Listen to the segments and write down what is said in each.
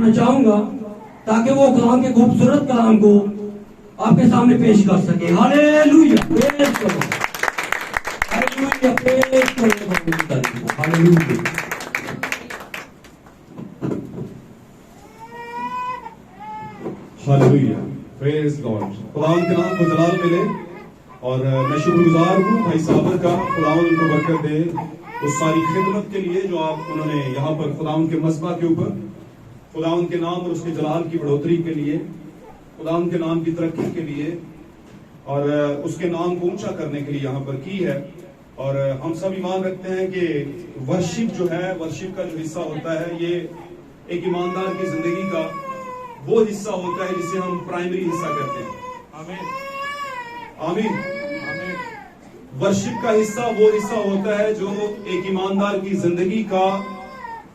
करना चाहूंगा ताकि वो कलाम के खूबसूरत कलाम को आपके सामने पेश कर सके। हालेलुया, प्रेज करो, हालेलुया, प्रेज करो, हालेलुया। Hallelujah, praise God. खुदावंद के नाम को जलाल मिले और मैं शुक्रगुजार हूँ भाई साबर का, खुदावंद उनको बरकत दे उस सारी खिदमत के लिए जो आप उन्होंने यहाँ पर खुदावंद के मस्बा के ऊपर खुदावंद के नाम और उसके जलाल की बढ़ोतरी के लिए, खुदावंद के नाम की तरक्की के लिए और उसके नाम को ऊंचा करने के लिए यहाँ पर की है। और हम सब ईमान रखते हैं कि वर्शिप जो है, वर्शिप का जो हिस्सा होता है, ये एक ईमानदार की जिंदगी का वो हिस्सा होता है जिसे हम प्राइमरी हिस्सा कहते हैं। आमीन, आमीन। वर्शिप का हिस्सा वो हिस्सा होता है जो एक ईमानदार की जिंदगी का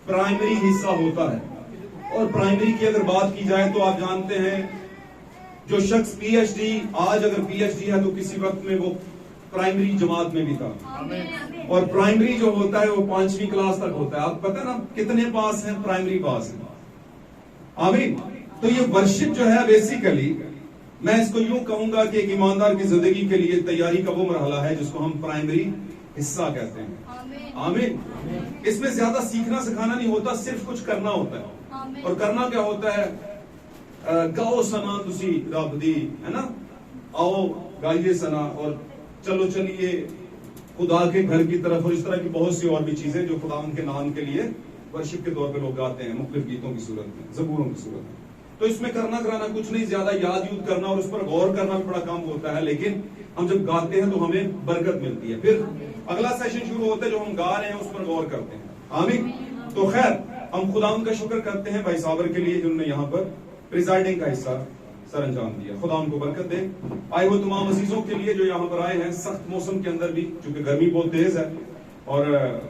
प्राइमरी हिस्सा होता है। और प्राइमरी की अगर बात की जाए तो आप जानते हैं जो शख्स पीएचडी, आज अगर पीएचडी है तो किसी वक्त में वो प्राइमरी जमात में भी था। और प्राइमरी जो होता है वो 5वीं क्लास तक होता है। आप पता ना कितने पास हैं, प्राइमरी पास है। आमीन। तो ये वर्शिप जो है बेसिकली मैं इसको यूं कहूंगा कि एक ईमानदार की जिंदगी के लिए तैयारी का वो मरहला है जिसको हम प्राइमरी हिस्सा कहते हैं। आमीन। इसमें ज्यादा सीखना सिखाना नहीं होता, सिर्फ कुछ करना होता है। और करना क्या होता है? गाओ सना तुसी रब दी, है ना, आओ गाइए सना और चलो चलिए खुदा के घर की तरफ, और इस तरह की बहुत सी और भी चीजें जो खुदा के नाम के लिए वर्शिप के तौर पे लोग गाते हैं, मुख्तलिफ गीतों की सूरत में, ज़बूरों की सूरत में। तो इसमें करना कराना कुछ नहीं, ज्यादा याद यूद करना और उस पर गौर करना भी बड़ा काम होता है, लेकिन हम जब गाते हैं तो हमें बरकत मिलती है। फिर अगला सेशन शुरू होता है जो हम गा रहे हैं उस पर गौर करते हैं। आमीन। तो खैर हम खुदा का शुक्र करते हैं भाई साबर के लिए जिन्होंने यहाँ पर प्रिजाइडिंग का हिस्सा सर अंजाम दिया। खुदा उनको बरकत दे। आए हुए तमाम अजीजों के लिए जो यहाँ पर आए हैं सख्त मौसम के अंदर भी, क्योंकि गर्मी बहुत तेज है, और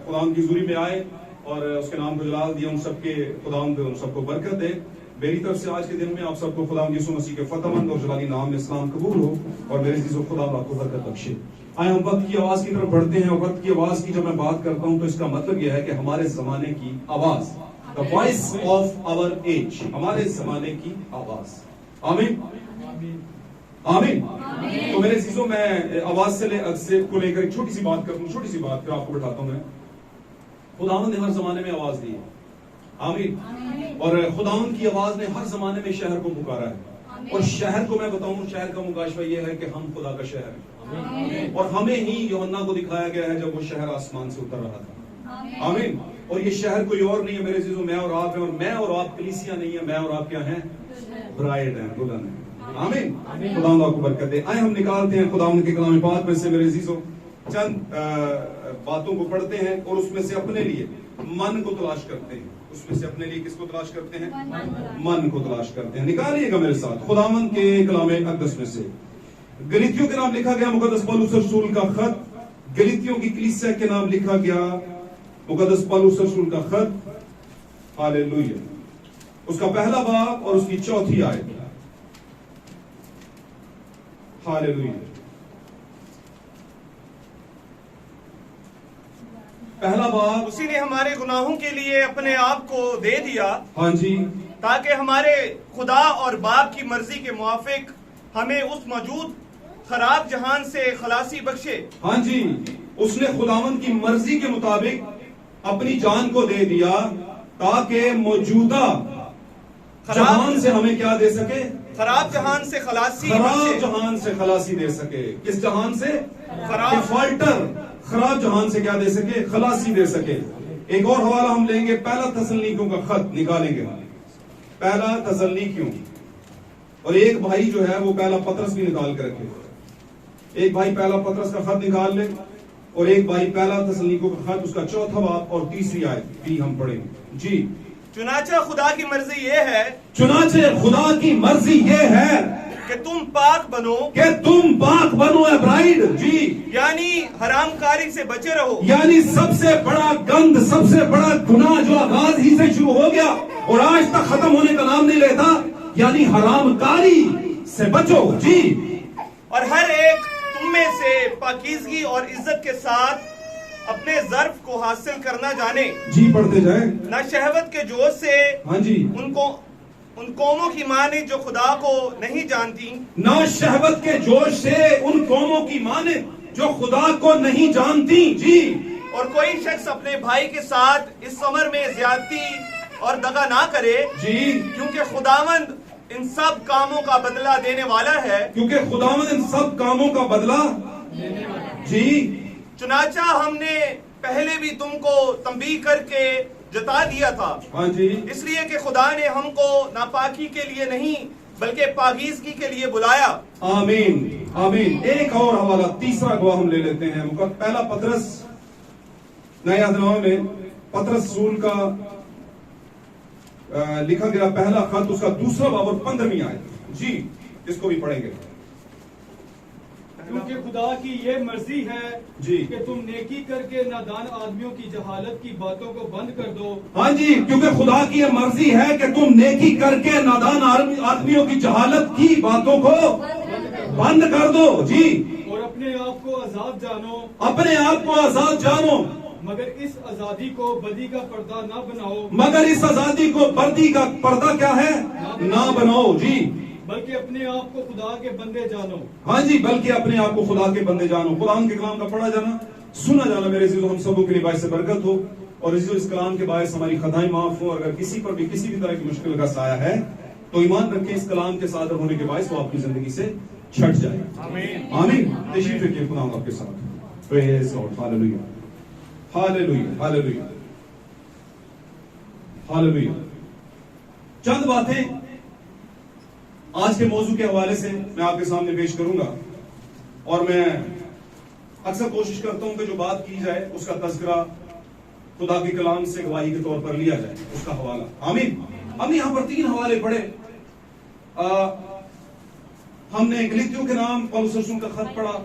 खुदा की हुजूरी में आए और उसके नाम को जलाल दिया, उन सबके खुदा उन सबको बरकत दे। मेरी तरफ से आज के दिन में आप सबको खुदा यीशु मसीह के फतहमंद और जलाली नाम में इस्लाम कबूल हो और मेरे अजीजों खुदा आपको बरकत बख्शे। आए हम वक्त की आवाज की तरफ बढ़ते हैं। और वक्त की आवाज की जब मैं बात करता हूं तो इसका मतलब यह है कि हमारे जमाने की आवाज, the voice of our age, हमारे जमाने की आवाज। आमीन, आमीन। तो मेरे अजीजों मैं आवाज से को लेकर एक छोटी सी बात करूं, छोटी सी बात फिर आपको बैठाता हूं। मैं खुदावंद ने हर जमाने में आवाज दी है। आमीन। और खुदावंद की आवाज ने हर जमाने में शहर को पुकारा है। और शहर को मैं बताऊं, शहर का मुकाशवा यह है कि हम खुदा का शहर है और हमें ही यूहन्ना को दिखाया गया है जब वो शहर आसमान से उतर रहा था। आमीन। और ये शहर कोई और नहीं है मेरे अजीजों, मैं और आप है। और मैं और आप कलीसिया नहीं है, मैं और आप क्या हैं? ब्राइड हैं, दुल्हन है। आमीन। खुदावंद आपको बरकत दे। आए हम निकालते हैं खुदावंद के कलाम पाक में से मेरे अजीजों चंद बातों को पढ़ते हैं और उसमें से अपने लिए मन को तलाश करते हैं। उसमें से अपने लिए किसको तलाश करते हैं? मन को तलाश करते हैं। निकालिएगा मेरे साथ खुदावंद के कलाम अक़दस में से गलीतियों के नाम लिखा गया मुक़द्दस पौलुस रसूल का खत, गलीतियों की कलीसिया के नाम लिखा गया मुक़द्दस पौलुस रसूल का खत। हालेलुया। उसका पहला बाब और उसकी चौथी आयत। हालेलुया। पहला बाब, उसी ने हमारे गुनाहों के लिए अपने आप को दे दिया, हाँ जी, ताकि हमारे खुदा और बाप की मर्जी के मुआफिक हमें उस मौजूद खराब जहान से खलासी बख्शे। हाँ जी, उसने खुदावंद की मर्जी के मुताबिक अपनी जान को दे दिया ताकि मौजूदा जहान से हमें क्या दे सके? खराब जहान से खलासी, खराब जहान से खलासी दे सके। किस जहान से? डिफॉल्टर खराब जहान से क्या दे सके? खलासी दे सके। एक और हवाला हम लेंगे, पहला थस्सलुनीकियों का खत निकालेंगे, पहला थस्सलुनीकियों। और एक भाई जो है वो पहला पतरस भी निकाल के रखे। एक भाई पहला पतरस का खत निकाल ले और एक भाई पहला थस्सलुनीकियों का खत, उसका चौथा बाब और तीसरी आयत भी हम पढ़ेंगे। जी। चुनाचे खुदा की मर्जी ये है, चुनाचे खुदा की मर्जी ये है कि तुम पाक बनो, कि तुम पाक बनो है ब्राइड। जी। यानी हरामकारी से बचे रहो। यानी सबसे बड़ा गंद, सबसे बड़ा गुनाह जो आगाज ही से शुरू हो गया और आज तक खत्म होने का नाम नहीं लेता, यानी हरामकारी से बचो। जी। और हर एक तुम में से पाकीज़गी और इज्जत के साथ अपने ज़र्फ को हासिल करना जाने। जी, पढ़ते जाए। ना शहवत के जोश से हाँ जी उनको उन कौमों की माने जो खुदा को नहीं जानती, ना शहवत के जोश से उन कौमों की माने जो खुदा को नहीं जानती। जी। और कोई शख्स अपने भाई के साथ इस समर में ज्यादती और दगा ना करे, जी, क्योंकि खुदावंद इन सब कामों का बदला देने वाला है। क्योंकि खुदावंद इन सब कामों का बदला जी। चुनाचा हमने पहले भी तुमको तंबीह करके जता दिया था, हाँ जी, इसलिए कि खुदा ने हमको नापाकी के लिए नहीं बल्कि पाकीज़गी के लिए बुलाया। आमीन आमीन। एक और हवाला, तीसरा गवाह हम ले लेते हैं। पहला पतरस, नए अहदनामे में पतरस रसूल का लिखा गया पहला खत, उसका दूसरा बाब और 15वीं आयत। जी, इसको भी पढ़ेंगे। क्योंकि खुदा की ये मर्जी है जी कि तुम नेकी करके नादान आदमियों की जहालत की बातों को बंद कर दो। हाँ जी, क्योंकि खुदा की ये मर्जी है कि तुम नेकी करके नादान आदमियों की जहालत की बातों को बंद कर दो। जी। और अपने आप को आजाद जानो, अपने आप को आजाद जानो, मगर इस आजादी को बदी का पर्दा ना बनाओ। मगर इस आजादी को बदी का पर्दा क्या है? ना बनाओ। जी। बल्कि अपने आप को खुदा के बंदे जानो। हाँ जी, बल्कि अपने आप को खुदा के बंदे जानो। कुरान के कलाम का पढ़ा जाना, सुना जाना मेरे अज़ीज़ों, हम सबों के लिए बाइस बरकत हो। और इस कलाम के बायस हमारी खताएं माफ हो। अगर किसी पर भी किसी भी तरह की मुश्किल का साया है तो ईमान रखें, इस कलाम के सादर होने के बायस वो आपकी जिंदगी से छट जाए। आमीन आमीन। तशरीफ रखिए, खुदा आपके साथ। Praise God. Hallelujah hallelujah hallelujah hallelujah. चंद बातें आज के मौजू के हवाले से मैं आपके सामने पेश करूंगा, और मैं अक्सर कोशिश करता हूं कि जो बात की जाए उसका तज़किरा खुदा के कलाम से गवाही के तौर पर लिया जाए, उसका हवाला। आमीन। हमने यहां पर 3 हवाले पढ़े। हमने गलीतियों के नाम पौलुस रसूल का खत पढ़ा,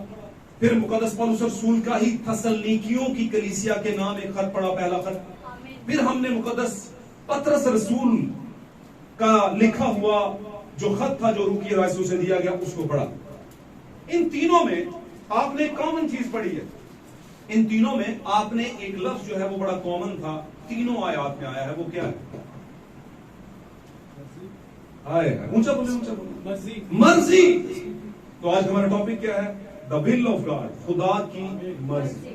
फिर मुकद्दस पौलुस रसूल का ही थस्सलुनीकियों की कलीसिया के नाम एक खत पढ़ा, पहला खत। फिर हमने मुकद्दस पतरस रसूल का लिखा हुआ जो खत था, जो रूकी रासू से दिया गया, उसको पढ़ा। इन तीनों में आपने एक कॉमन चीज पढ़ी है। इन तीनों में आपने एक लफ्ज जो है वो बड़ा कॉमन था, तीनों आयात में आया है। वो क्या है? ऊंचा बोले, ऊंचा बोले। मर्जी। मर्जी। तो आज हमारा टॉपिक क्या है? द विल ऑफ गॉड, खुदा की मर्जी।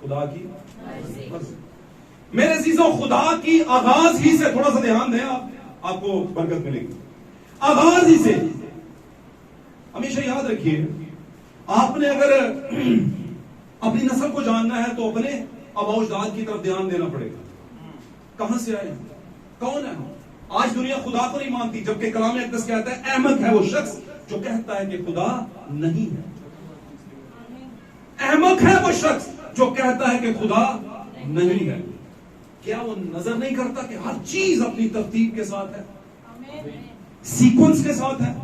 खुदा की मर्जी। मेरे अज़ीज़ों, खुदा की आगाज ही से, थोड़ा सा ध्यान दें आप, आपको बरकत मिलेगी। आगाज ही से हमेशा याद रखिए, आपने अगर अपनी नस्ल को जानना है तो अपने आबाओ-अजदाद की तरफ ध्यान देना पड़ेगा। कहां से आए, कौन है? आज दुनिया खुदा को नहीं मानती, जबकि कलाम अक़दस कहता है अहमद है वो शख्स जो कहता है कि खुदा नहीं है। अहमद है वो शख्स जो कहता है कि खुदा नहीं है। क्या वो नजर नहीं करता कि हर चीज अपनी तरतीब के साथ है, सीक्वेंस के साथ है?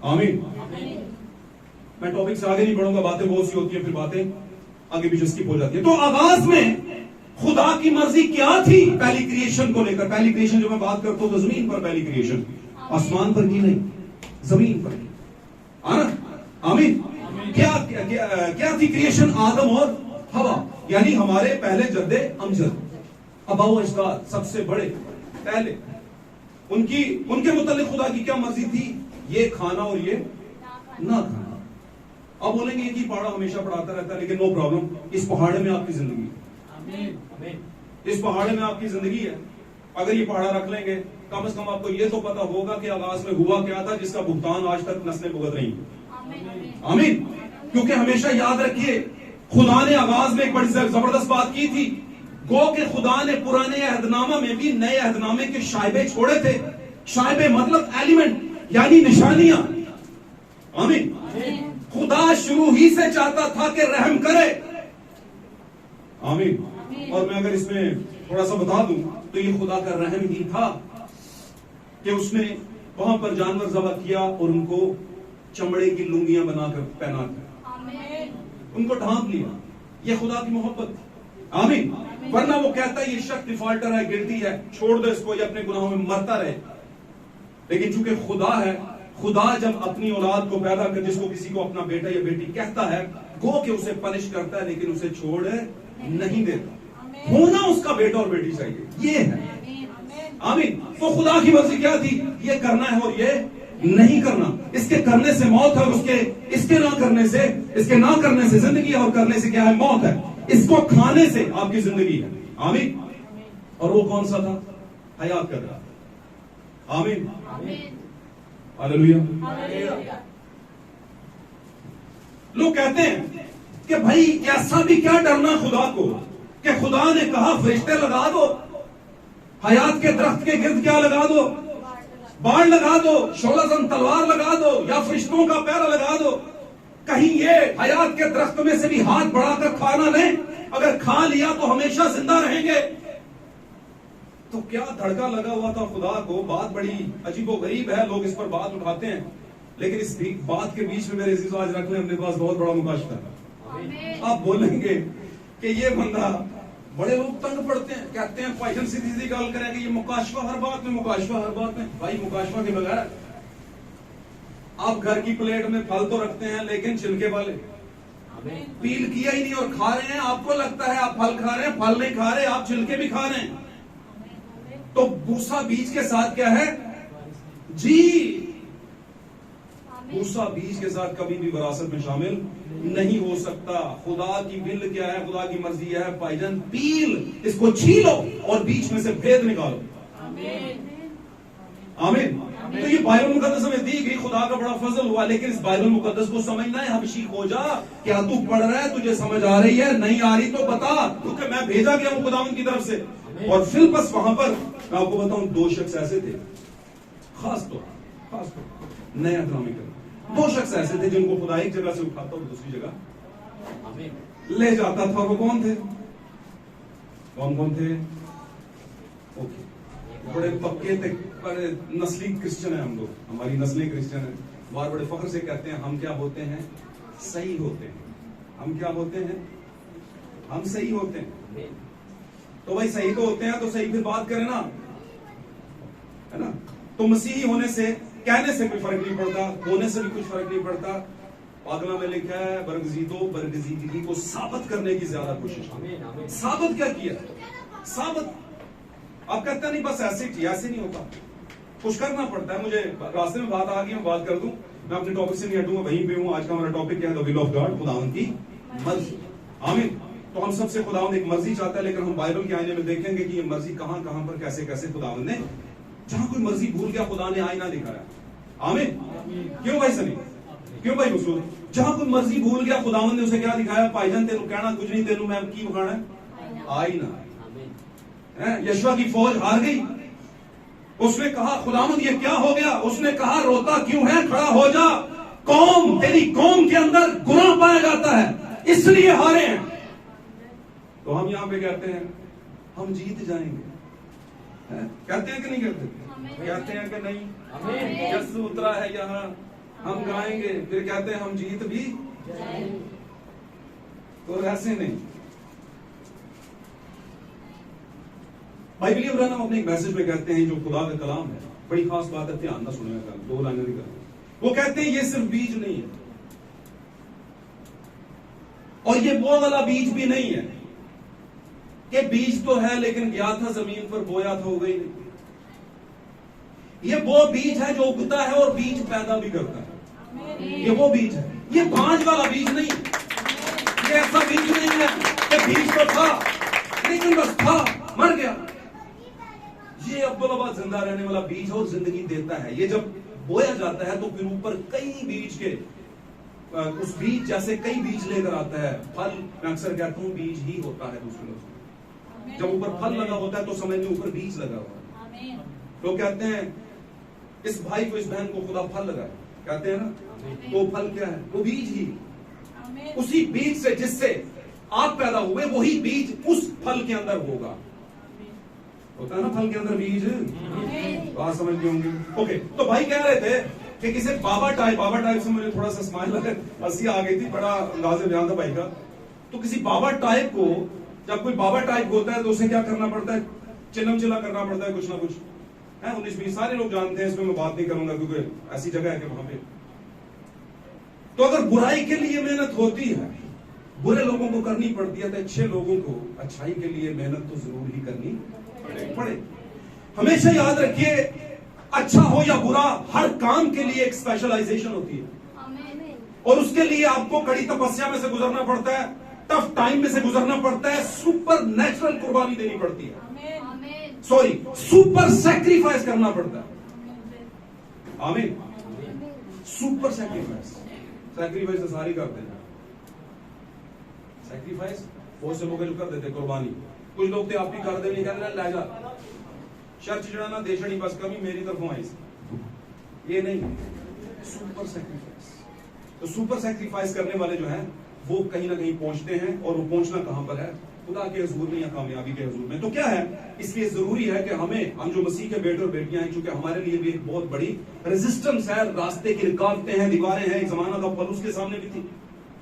आमीन। मैं टॉपिक से आगे नहीं बढ़ूंगा, बातें बहुत सी होती है, फिर बातें आगे भी स्किप हो जाती है। तो आगाज में खुदा की मर्जी क्या थी पहली क्रिएशन को लेकर? पहली क्रिएशन जो मैं बात करता हूं तो जमीन पर पहली क्रिएशन, आसमान पर की नहीं, जमीन पर की। आमीन। क्या क्या, क्या, क्या थी क्रिएशन? आदम और हवा, यानी हमारे पहले जद्दे अमजद, आबाओ-अजदाद, सबसे बड़े पहले। उनके मुतालिक खुदा की क्या मर्जी थी? ये खाना और ये ना खाना। अब बोलेंगे कि पहाड़ हमेशा पढ़ाता रहता है, लेकिन नो प्रॉब्लम, इस पहाड़ में आपकी जिंदगी है। इस पहाड़ में आपकी जिंदगी है। अगर ये पहाड़ा रख लेंगे, कम से कम आपको ये तो पता होगा कि आगाज में हुआ क्या था, जिसका भुगतान आज तक नस्लें भुगत रही हैं। आमीन। क्योंकि हमेशा याद रखिए, खुदा ने आगाज में एक बड़ी जबरदस्त बात की थी। गो के खुदा ने पुराने अहदनामा में भी नए अहदनामे के शायबे छोड़े थे। शायबे मतलब एलिमेंट, यानी निशानियां। आमीन। खुदा शुरू ही से चाहता था कि रहम करे। आमीन। और मैं अगर इसमें थोड़ा सा बता दूं तो ये खुदा का रहम ही था कि उसने वहां पर जानवर ज़बह किया और उनको चमड़े की लुंगियां बनाकर पहनाकर उनको ढांप लिया। ये खुदा की मोहब्बत। आमीन। वरना वो कहता है ये शख्स डिफॉल्टर है, गिल्टी है, छोड़ दो इसको, ये अपने गुनाहों में मरता रहे। लेकिन चूंकि खुदा है, खुदा जब अपनी औलाद को पैदा कर, जिसको किसी को अपना बेटा या बेटी कहता है, गो के उसे पनिश करता है, लेकिन उसे छोड़ नहीं देता। होना उसका बेटा और बेटी चाहिए, ये है। आमीन। वो खुदा की मर्जी क्या थी? ये करना है और ये नहीं करना। इसके करने से मौत है और इसके ना करने से जिंदगी है, और करने से क्या है? मौत है। इसको खाने से आपकी जिंदगी है। आमीन। और वो कौन सा था? हयात का दरख्त। आमीन, हालेलुया। लोग कहते हैं कि भाई ऐसा भी क्या डरना खुदा को कि खुदा ने कहा फरिश्ते लगा दो, हयात के दरख्त के गिर्द क्या लगा दो? बाढ़ लगा दो, शोलाजन तलवार लगा दो, या फरिश्तों का पैरा लगा दो। कहीं ये हयात के दरख्त में से भी हाथ बढ़ाकर खाना लें, अगर खा लिया तो हमेशा जिंदा रहेंगे। तो क्या धड़का लगा हुआ था खुदा को? बात बड़ी अजीबो गरीब है, लोग इस पर बात उठाते हैं, लेकिन इस बात के बीच में मेरे अजीजों आज रख लें अपने पास बहुत बड़ा मुकाशफा है। आप बोलेंगे कि ये बंदा, बड़े लोग तंग पड़ते हैं, कहते हैं भाईजान सीधी गल करें कि ये मुकाशफा हर बात में, मुकाशफा हर बात में। भाई मुकाशफा के बगैर आप घर की प्लेट में फल तो रखते हैं लेकिन छिलके वाले, पील किया ही नहीं और खा रहे हैं। आपको लगता है आप फल खा रहे हैं, फल नहीं खा रहे, आप छिलके भी खा रहे हैं। तो भूसा बीज के साथ क्या है जी? भूसा बीज के साथ कभी भी विरासत में शामिल नहीं हो सकता। खुदा की विल क्या है? खुदा की मर्जी है भाईजान, पील, इसको छीलो और बीच में से भेद निकालो। आमीन। तो ये बाइबल मुकद्दस में दी गई खुदा का बड़ा फजल हुआ, लेकिन इस बाइबल मुकद्दस को समझना है। हबशी हो जा, क्या तू पढ़ रहा है? तुझे समझ आ रही है? नहीं आ रही तो बता, क्योंकि मैं भेजा गया हूं खुदावंद की तरफ से। और फिलिप्पस, वहां पर मैं आपको बताऊं, दो शख्स ऐसे थे, खास तौर नया इकनॉमिकल, दो शख्स ऐसे थे जिनको खुदा एक जगह से उठाता और दूसरी जगह ले जाता था। वो कौन थे? कौन थे? ओके, बड़े पक्के थे, बड़े नस्ली क्रिश्चियन है हम लोग, हमारी नस्ली क्रिश्चियन है। बहुत बड़े फख्र से कहते हैं हम क्या होते हैं? सही होते हैं। हम क्या होते हैं? हम सही होते हैं। तो भाई सही तो होते हैं, तो सही फिर बात करें ना, है ना? तो मसीही होने से, कहने से कोई फर्क नहीं पड़ता, होने से भी कुछ फर्क नहीं पड़ता। पागला में लिखा है बरगजीदगी को साबित करने की ज्यादा कोशिश। साबित क्या किया? साबित आप कहते नहीं बस ऐसे नहीं होता, कुछ करना पड़ता है। मुझे रास्ते में बात आ गई, मैं बात कर दूं, मैं अपने टॉपिक से नहीं हटूंगा, वहीं पे हूं। आज का हमारा टॉपिक क्या है? द विल ऑफ गॉड, खुदावंद की मर्जी। आमीन। तो हम सबसे खुदावंद एक मर्जी चाहता है, लेकिन हम बाइबल के आईने में देखेंगे कि ये मर्जी कहां पर कैसे खुदावंद ने, जहां कोई मर्जी भूल गया खुदा ने आईना दिखाया। आमीन। क्यों भाई सनी? क्यों भाई मसूद? जहां कोई मर्जी भूल गया खुदावंद ने उसे क्या दिखाया? भाईजान तेनू कहना कुछ नहीं, तेनू मैं की दिखाना है? आईना। यशवा की फौज हार गई, उसने कहा खुदावंद ये क्या हो गया? उसने कहा रोता क्यों है? खड़ा हो जा, कौम, तेरी कौम के अंदर गुनाह पाया जाता है, इसलिए हारे हैं। तो हम यहां पे कहते हैं हम जीत जाएंगे, कहते हैं कि नहीं कहते? कहते हैं कि नहीं? यीशु उतरा है यहाँ, हम गाएंगे, फिर कहते हैं हम जीत भी जाएंगे। तो ऐसे नहीं। भाई विलियम ब्रैनम अपने एक मैसेज में कहते हैं, जो खुदा का कलाम है, बड़ी खास बात है, ध्यान ना सुनेगा, दो लाइनें निकल। वो कहते हैं ये सिर्फ बीज नहीं है, और ये वो वाला बीज भी नहीं है कि बीज तो है लेकिन गया था जमीन पर, बोया था, हो गई नहीं। ये वो बीज है जो उगता है और बीज पैदा भी करता है। ये वो बीज है, ये भांज वाला बीज नहीं है। ये ऐसा बीज नहीं है कि बीज तो था लेकिन बस था, मर गया। ये अब्दुल्लाबाद जिंदा रहने वाला बीज है और जिंदगी देता है। ये जब बोया जाता है तो फिर ऊपर कई बीज के, उस बीज जैसे कई बीज लेकर आता है फल। मैं अक्सर कहता हूं बीज ही होता है दूसरे लोगों। जब ऊपर फल लगा होता है तो समझ में ऊपर बीज लगा हुआ है। लोग कहते हैं इस भाई को, इस बहन को खुदा फल लगाए, कहते हैं ना, तो फल क्या है? वो बीज ही, उसी बीज से जिससे आप पैदा हुए वही बीज उस फल के अंदर होगा। होता है ना फल के अंदर बीज, बात समझ गए होंगे। ओके, तो भाई कह रहे थे कि किसी बाबा टाइप से मुझे थोड़ा सा स्माइल लगा, हंसी आ गई थी, बड़ा अंदाज़े बयान था भाई का। तो किसी बाबा टाइप को, जब कोई बाबा टाइप होता है तो उसे क्या करना पड़ता है? चिलम चिला करना पड़ता है, कुछ ना कुछ है। 19-20 सारे लोग जानते हैं, इसमें मैं बात नहीं करूंगा क्योंकि ऐसी जगह है कि वहां पे। तो अगर बुराई के लिए मेहनत होती है, बुरे लोगों को करनी पड़ती है, तो अच्छे लोगों को अच्छाई के लिए मेहनत तो जरूर ही करनी पड़े। ہمیشہ یاد رکھیے اچھا ہو یا برا ہر کام کے لیے ایک اسپیشلائزیشن ہوتی ہے اور اس کے لیے آپ کو کڑی تپسیا میں سے گزرنا پڑتا ہے, ٹف ٹائم میں سے گزرنا پڑتا ہے, سپر نیچرل قربانی دینی پڑتی ہے, سپر سیکریفائس کرنا پڑتا ہے. آمین. سپر سیکریفائس تو ساری کرتے ہیں. سیکریفائس بہت سے لوگ جو کر دیتے قربانی, کچھ لوگ تھے آپ بھی کر دے نہیں کہتے لے جا شرچ جڑا نا دیشڑی بس کمی میری طرفوں آئی سے, یہ نہیں. سپر سیکریفائس, تو سپر سیکریفائس کرنے والے جو ہیں وہ کہیں نہ کہیں پہنچتے ہیں, اور وہ پہنچنا کہاں پر ہے؟ خدا کے حضور میں یا کامیابی کے حضور میں. تو کیا ہے, اس لیے ضروری ہے کہ ہم جو مسیح کے بیٹے اور بیٹیاں ہیں, چونکہ ہمارے لیے بھی ایک بہت بڑی ریزسٹنس ہے, راستے کی رکاوٹیں ہیں, دیواریں ہیں. ایک زمانہ تھا پولس کے سامنے بھی تھی,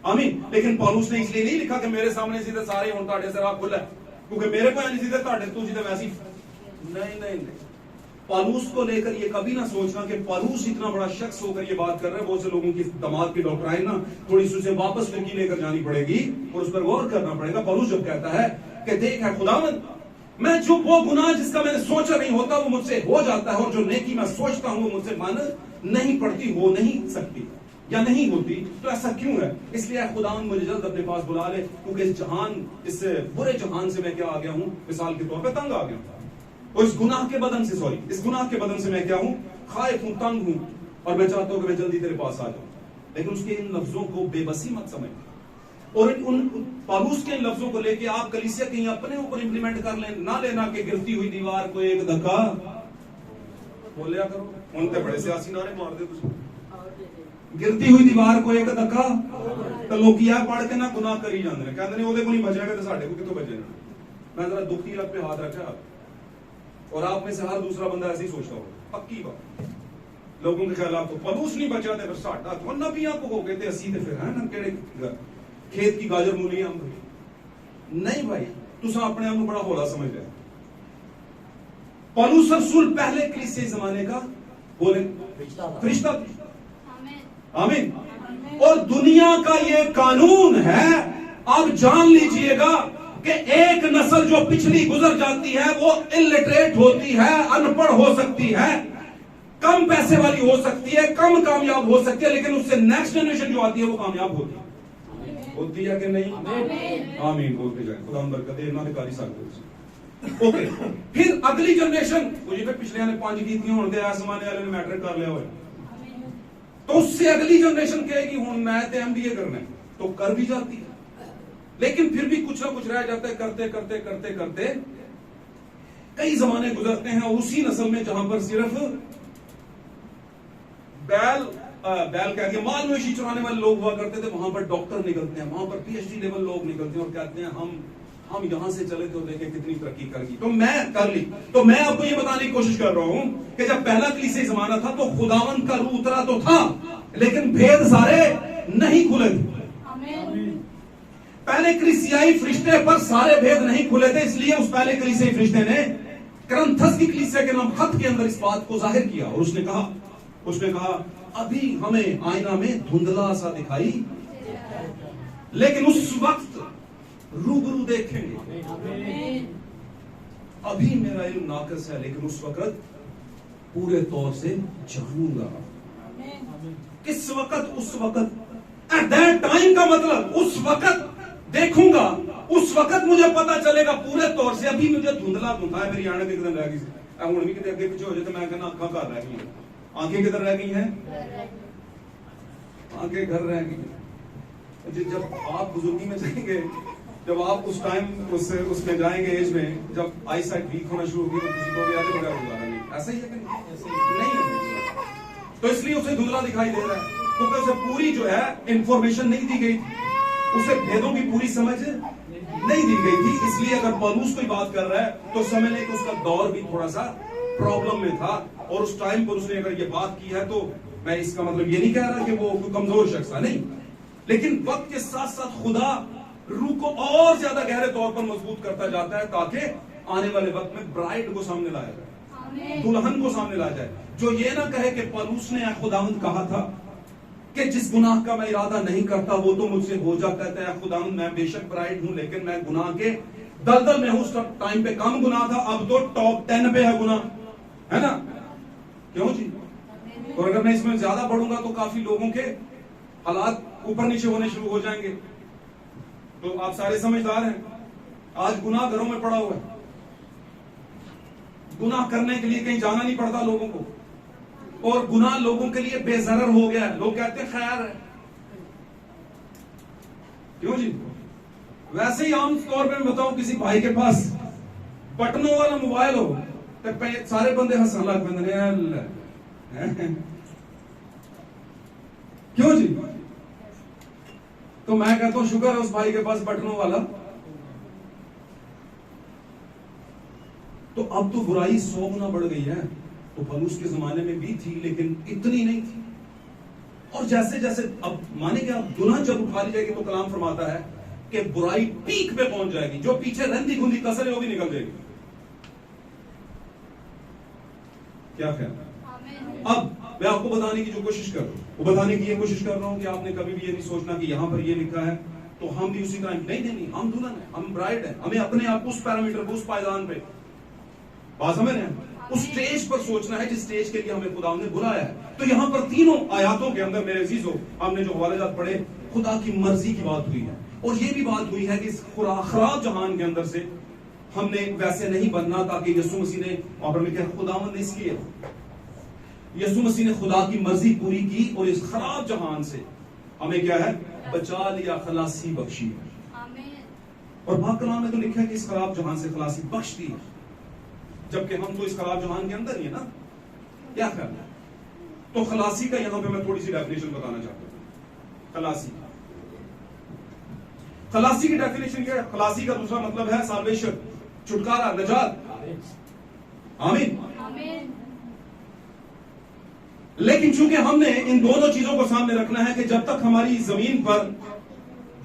آمین, لیکن پولس نے اس لیے نہیں لکھا کہ میرے سامنے سیدھے سارے ہوں تاڑے سے راہ کھلا ہے, کیونکہ میرے کو نہیں سیدھے تاڑے تو سیدھے ویسی. نہیں. پالوس کو لے کر یہ کبھی نہ سوچنا کہ پالوس اتنا بڑا شخص ہو کر یہ بات کر رہے ہیں. بہت سے لوگوں کی دماغ کی ڈاکٹرائن نا تھوڑی سی اسے واپس فرقی لے کر جانی پڑے گی اور اس پر غور کرنا پڑے گا. پالوس جب کہتا ہے کہ دیکھ ہے خداوند, میں جو وہ گناہ جس کا میں نے سوچا نہیں ہوتا وہ مجھ سے ہو جاتا ہے, اور جو نیکی میں سوچتا ہوں وہ مجھ سے مان نہیں پڑتی, ہو نہیں سکتی یا نہیں ہوتی. تو ایسا کیوں ہے؟ اس لیے خداوند مجھے جلد اپنے پاس بلا لے, کیونکہ اس جہان, اس برے جہان سے میں کیا آ گیا ہوں, مثال کے طور پہ تنگ آ گیا ہوں. اور اس گناہ کے بدن سے اس گناہ کے بدن سے میں کیا ہوں, خائف ہوں, تنگ ہوں, اور میں چاہتا ہوں کہ میں جلدی تیرے پاس آ جاؤں. لیکن اس کے ان لفظوں کو بے بسی مت سمجھ, اور ان پالوس کے ان لفظوں کو لے کے آپ کلیسیا کہیں اپنے اوپر امپلیمنٹ کر لیں, نہ لینا کہ گرتی ہوئی دیوار کو ایک دھکا بولیا کرو. ان تے بڑے سیاسی نعرے مار دے تسی, گرتی ہوئی دیوار کو ایک دھکا, تو لوگ یہ پڑھ کے نہ گناہ کری جاندے نے, کہندے نے اودے کو نہیں بچے گا تے ساڈے کو کتوں بچے گا. میں ذرا دکھی لگ پہ ہاتھ رکھا, اور آپ میں سے ہر دوسرا بندہ ایسے ہی سوچتا ہوگا, پکی بات. لوگوں کے خیالات تو پلوس نہیں بچا تے پھر ساڈا تو نبیاں کو ہو گئے تے اسی تے پھر ہیں نا کیڑے کھیت کی گاجر مولی ہم نہیں. بھائی تساں اپنے آپ کو بڑا ہولا سمجھ رہے. پولس رسول پہلے کلیسیا زمانے کا بولیں فرشتہ, آمین. اور دنیا کا یہ قانون ہے, آپ جان لیجئے گا کہ ایک نسل جو پچھلی گزر جاتی ہے وہ الٹریٹ ہوتی ہے, ان پڑھ ہو سکتی ہے, کم پیسے والی ہو سکتی ہے, کم کامیاب ہو سکتی ہے, لیکن اس سے نیکسٹ جنریشن جو آتی ہے وہ کامیاب ہوتی ہے کہ نہیں؟ آمین بولتے جائیں. خدا ہم برکت دے, انہاں نے کاری سکتے. اوکے, پھر اگلی جنریشن مجھے پہ پچھلے نے 5 کیتیاں ہونے دے, آسمانے والے نے میٹرک کر لیا ہوئے, تو اس سے اگلی جنریشن کہے گی ہوں میں تے MBA کرنا ہے, تو کر بھی جاتی ہے. لیکن پھر بھی کچھ نہ کچھ رہ جاتا ہے, کرتے کرتے کرتے کرتے کئی زمانے گزرتے ہیں, اور اسی نسل میں جہاں پر صرف بیل کہہ کے مال مویشی چرانے والے لوگ ہوا کرتے تھے, وہاں پر ڈاکٹر نکلتے ہیں, وہاں پر PhD لیول لوگ نکلتے ہیں اور کہتے ہیں ہم یہاں سے چلے تو دیکھیں کتنی ترقی کر گئی. تو میں کر لی. تو میں آپ کو یہ بتانے کی کوشش کر رہا ہوں کہ جب پہلا کلیسیا زمانہ تھا تو خداوند کا روح اترا تو تھا, لیکن بھید سارے نہیں کھلے تھے. پہلے کلیسیائی فرشتے پر سارے بھید نہیں کھلے تھے, اس لیے اس پہلے کلیسیائی فرشتے نے کرنتھس کی کلیسیا کے نام خط کے اندر اس بات کو ظاہر کیا, اور اس نے کہا ابھی ہمیں آئینہ میں دھندلا سا دکھائی, لیکن اس وقت روبرو دیکھیں گے. ابھی میرا علم ناقص ہے, لیکن اس وقت پورے طور سے جانوں گا. کس وقت؟ اس وقت ایٹ دیٹ ٹائم کا مطلب اس وقت دیکھوں گا, اس وقت مجھے پتا چلے گا پورے طور سے. ابھی مجھے دھندلا ہے, میری آنکھ ایک دن رہ گئی, ہوں بھی کتنے اگے پیچھے ہو جائے تو میں کہنا آنکھاں گھر رہ گئی ہیں. آنکھیں کدھر رہ گئی ہیں؟ آنکھیں گھر رہ گئی ہیں. جب آپ بزرگی میں جائیں گے, جب آپ اس ٹائم اس میں جائیں گے, ایج میں جب آئی سائٹ ویک ہونا شروع ہوگی تو کسی کو بھی آگے بغیر گزارا نہیں. ایسا ہی ہے کہ نہیں ہے؟ تو اس لیے اسے دھندلا دکھائی دے رہا ہے, کیونکہ اسے پوری جو ہے انفارمیشن نہیں دی گئی تھی, اسے بھیدوں کی پوری سمجھ نہیں دی گئی تھی. اس لیے اگر پولس کوئی بات کر رہا ہے تو سمجھ لیں کہ اس کا دور بھی تھوڑا سا پرابلم میں تھا, اور اس ٹائم پر اس نے اگر یہ بات کی ہے تو میں اس کا مطلب یہ نہیں کہہ رہا کہ وہ کوئی کمزور شخص ہے, نہیں. لیکن وقت کے ساتھ ساتھ خدا روح کو اور زیادہ گہرے طور پر مضبوط کرتا جاتا ہے, تاکہ آنے والے وقت میں برائڈ کو سامنے لایا جائے, دلہن کو سامنے لایا جائے, جو یہ نہ کہے کہ پولس نے خداوند کہا تھا کہ جس گناہ کا میں ارادہ نہیں کرتا وہ تو مجھ سے ہو جاتا ہے. خداوند میں بے شک برائڈ ہوں, لیکن میں گناہ کے دلدل میں ہوں. اس ٹائم پہ کم گناہ تھا, اب تو ٹاپ 10 پہ ہے گناہ. ہے نا, کیوں جی؟ اور اگر میں اس میں زیادہ بڑھوں گا تو کافی لوگوں کے حالات اوپر نیچے ہونے شروع ہو جائیں گے. تو آپ سارے سمجھدار ہیں. آج گناہ گھروں میں پڑا ہوا ہے, گناہ کرنے کے لیے کہیں جانا نہیں پڑتا لوگوں کو, اور گناہ لوگوں کے لیے بے ضرر ہو گیا ہے. لوگ کہتے ہیں خیر ہے, کیوں جی؟ ویسے ہی عام طور پہ میں بتاؤں, کسی بھائی کے پاس بٹنوں والا موبائل ہو تو سارے بندے ہنسنے لگ پہ, کیوں جی؟ تو میں کہتا ہوں شکر ہے اس بھائی کے پاس بٹنوں والا. تو اب تو برائی 100 گنا بڑھ گئی ہے. تو پلوس کے زمانے میں بھی تھی لیکن اتنی نہیں تھی. اور جیسے جیسے اب مانے کہ اب گناہ جب اٹھا لی جائے گی تو کلام فرماتا ہے کہ برائی پیک پہ پہنچ جائے گی. جو پیچھے رندی گندی کسر ہے وہ بھی نکل جائے گی. کیا خیال ہے؟ اب میں آپ کو بتانے کی جو کوشش کر رہا ہوں, وہ بتانے کی یہ کوشش کر رہا ہوں کہ آپ نے کبھی بھی یہ نہیں سوچنا کہ یہاں پر یہ لکھا ہے تو ہم بھی اسی طرح. نہیں, ہم دلہن ہیں, ہم برائڈ ہیں. ہمیں اپنے آپ کو اس پیرامیٹر کو, اس پائیدان پہ بات سمجھ رہے ہیں, اس سٹیج پر سوچنا ہے جس سٹیج کے لیے ہمیں خدا نے بلایا ہے. تو یہاں پر تینوں آیاتوں کے اندر میرے عزیزو ہم نے جو حوالے جات پڑھے, خدا کی مرضی کی بات ہوئی ہے. اور یہ بھی بات ہوئی ہے کہ اس خراب جہان کے اندر سے ہم نے ویسے نہیں بننا تاکہ یسوع مسیح نے وہاں پر لکھا ہے خداوند نے اس لیے یسوع مسیح نے خدا کی مرضی پوری کی اور اس خراب جہان سے ہمیں کیا ہے بچا لیا, خلاصی بخشی. اور پاک کلام میں تو لکھا ہے کہ اس خراب جہان سے خلاصی بخش دی, جبکہ ہم تو اس خراب جہان کے اندر ہی ہیں نا. کیا خیال ہے؟ تو خلاصی کا یہاں پہ میں تھوڑی سی ڈیفینیشن بتانا چاہتا ہوں. خلاصی کی ڈیفینیشن کیا ہے؟ خلاصی کا دوسرا مطلب ہے سالویشن, چھٹکارا, نجات. آمین. لیکن چونکہ ہم نے ان دونوں چیزوں کو سامنے رکھنا ہے کہ جب تک ہماری زمین پر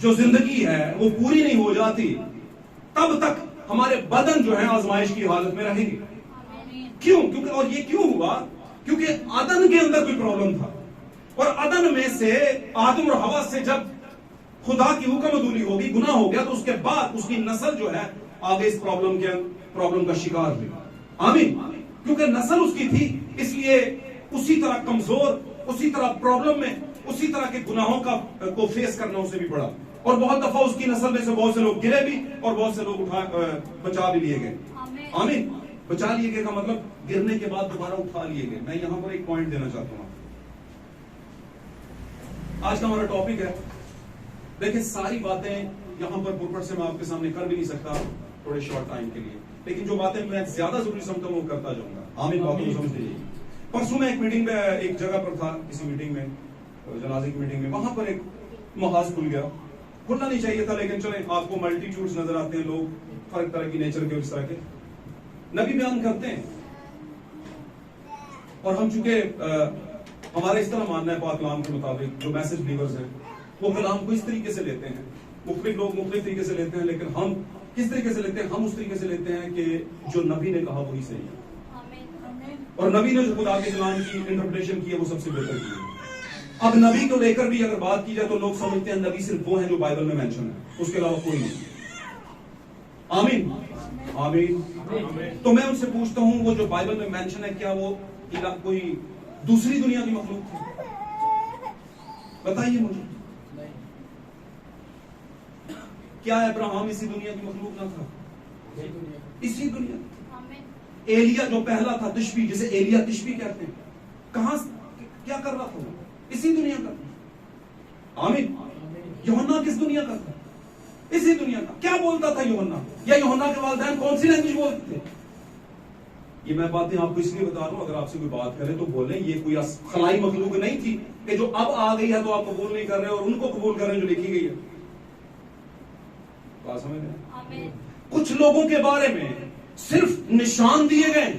جو زندگی ہے وہ پوری نہیں ہو جاتی تب تک ہمارے بدن جو ہے آزمائش کی حالت میں رہیں گے. کیوں؟ کیونکہ اور یہ کیوں ہوا؟ کیونکہ آدم کے اندر کوئی پرابلم تھا, اور آدم میں سے آدم اور حوا سے جب خدا کی حکم عدولی ہوگی, گناہ ہو گیا, تو اس کے بعد اس کی نسل جو ہے آگے اس پرابلم کا شکار ہوئی. آمین. کیونکہ نسل اس کی تھی, اس لیے اسی طرح کمزور, اسی طرح پرابلم میں, اسی طرح کے گناہوں کو فیس کرنا اسے بھی پڑا. اور بہت دفعہ اس کی نسل میں سے بہت سے لوگ گرے بھی اور بہت سے لوگ بچا بھی لیے گئے. آمین. بچا لیے گئے کا مطلب گرنے کے بعد دوبارہ اٹھا لیے گئے. میں یہاں پر ایک پوائنٹ دینا چاہتا ہوں. آج کا ہمارا ٹاپک ہے, دیکھیں ساری باتیں یہاں پر پورپٹ سے میں آپ کے سامنے کر بھی نہیں سکتا تھوڑے شارٹ ٹائم کے لیے, لیکن جو باتیں میں زیادہ ضروری سمجھتا ہوں وہ کرتا جاؤں گا. آمین. باتوں کو سمجھ لیجیے. پرسوں میں ایک میٹنگ میں ایک جگہ پر تھا, کسی میٹنگ میں, جنازے کی میٹنگ میں, وہاں پر ایک محاذ کھل گیا. کھلنا نہیں چاہیے تھا لیکن چلیں آپ کو ملٹیٹیوڈز نظر آتے ہیں, لوگ فرق طرح کی نیچر کے اور اس طرح کے. نبی بیان کرتے ہیں اور ہم چونکہ ہمارا اس طرح ماننا ہے پاک کلام کے مطابق, جو میسج لیورز ہیں وہ کلام کو اس طریقے سے لیتے ہیں. مختلف لوگ مختلف طریقے سے لیتے ہیں, لیکن ہم کس طریقے سے لیتے ہیں؟ ہم اس طریقے سے لیتے ہیں کہ جو نبی نے کہا وہی صحیح ہے, اور نبی نے جو خدا کے کلام کی انٹرپریٹیشن کی ہے وہ سب سے بہتر کی ہے. اب نبی کو لے کر بھی اگر بات کی جائے تو لوگ سمجھتے ہیں نبی صرف وہ ہیں جو بائبل میں مینشن ہے, اس کے علاوہ کوئی نہیں. آمین. آمین. تو میں ان سے پوچھتا ہوں وہ جو بائبل میں مینشن ہے کیا وہ کوئی دوسری دنیا کی مخلوق تھی؟ بتائیے مجھے. کیا ابراہیم اسی دنیا کی مخلوق نہ تھا؟ اسی دنیا. ایلیا جو پہلا تھا تشبیہ, جسے ایلیا تشبیہ کہتے ہیں, کہاں کیا کر رہا تھا؟ اسی دنیا کا. آمین. یوحنا کس دنیا کا تھا؟ اسی دنیا کا. کیا بولتا تھا یوحنا؟ یا یوحنا کے والدین کون سی لینگویج بولتے تھے؟ یہ میں باتیں آپ کو اس لیے بتا رہا ہوں, اگر آپ سے کوئی بات کرے تو بولیں یہ کوئی خلائی مخلوق نہیں تھی کہ جو اب آ گئی ہے تو آپ قبول نہیں کر رہے اور ان کو قبول کر رہے ہیں جو لکھی گئی ہے. بات سمجھ رہے ہیں؟ کچھ لوگوں کے بارے میں صرف نشان دیے گئے ہیں,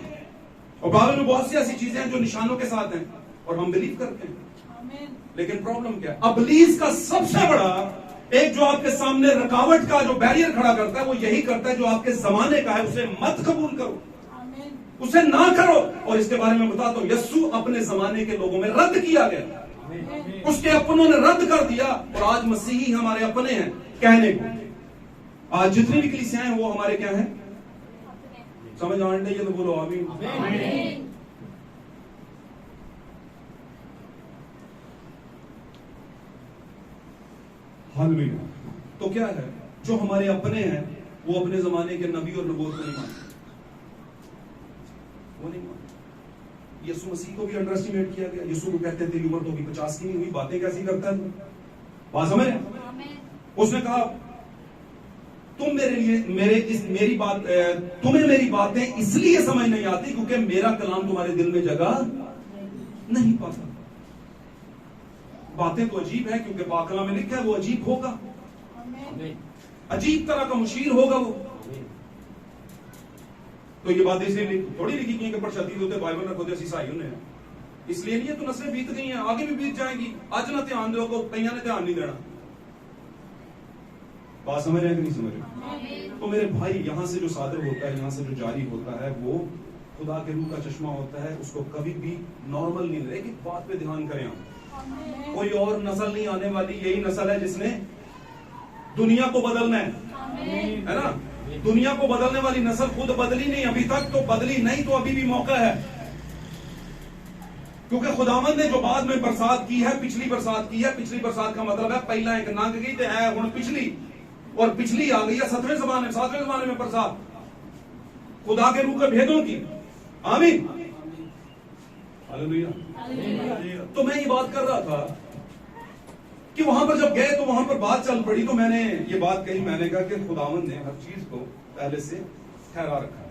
اور بائبل میں بہت سی ایسی چیزیں ہیں جو نشانوں کے ساتھ ہیں اور ہم بلیو کرتے ہیں. لیکن پرابلم کیا ہے؟ ابلیس کا سب سے بڑا ایک جو آپ کے سامنے رکاوٹ کا جو بیریئر کھڑا کرتا ہے وہ یہی کرتا ہے جو آپ کے زمانے کا ہے اسے مت قبول کرو, اسے نہ کرو. اور اس کے بارے میں بتاتا ہوں, یسوع اپنے زمانے کے لوگوں میں رد کیا گیا, اس کے اپنوں نے رد کر دیا, اور آج مسیحی ہمارے اپنے ہیں کہنے کو. آج جتنی بھی کلیسیاں ہیں وہ ہمارے کیا ہیں؟ سمجھ آنے یہ تو بولو آمین. हालेलुया। तो क्या है, जो हमारे अपने हैं वो अपने जमाने के नबी और नबूवत को नहीं मानते, वो नहीं मानते। यीशु मसीह को भी अंडर एस्टिमेट किया गया। यीशु को कहते तेरी उम्र तो अभी 50 की नहीं हुई, बातें कैसी करता है, बात समझ रहे हैं? उसने कहा तुम मेरे लिए तुम्हें मेरी बातें इसलिए समझ नहीं आती क्योंकि मेरा कलाम तुम्हारे दिल में जगह नहीं पाता। बातें तो अजीब है क्योंकि पाकला में लिखा है वो अजीब होगा, अजीब तरह का मुशीर होगा वो। तो ये बातें इसलिए थोड़ी लिखी गई कि शदीद होते बाइबल रखो जैसी ईसाइयों ने, इसलिए नहीं है। तो नस्लें बीत गई हैं, आगे भी बीत जाएंगी। आज ना ध्यान दो को, कईया ने ध्यान नहीं देना। बात समझ रहे हैं कि नहीं समझ रहे? तो मेरे भाई, यहां से जो सादर होता है, यहां से जो जारी होता है, वो खुदा के रूह का चश्मा होता है। उसको कभी भी नॉर्मल नहीं रहे। एक बात पे ध्यान करें आप, कोई और नस्ल नहीं आने वाली, यही नस्ल है जिसने दुनिया को बदलना है ना। दुनिया को बदलने वाली नस्ल खुद बदली नहीं अभी तक, तो बदली नहीं तो अभी भी मौका है। क्योंकि खुदावंद ने जो बाद में बरसात की है, पिछली बरसात की है। पिछली बरसात का मतलब है पहला एक नंग गई तो है हुण पिछली, और पिछली आ गई है 7वें जमाने में बरसात खुदा के रूह के भेदों की। आमीन, हालेलुया। तो मैं ये बात कर रहा था कि वहां पर जब गए तो वहां पर बात चल पड़ी, तो मैंने ये बात कही, मैंने कहा कि खुदावंद ने हर चीज को पहले से ठहरा रखा है।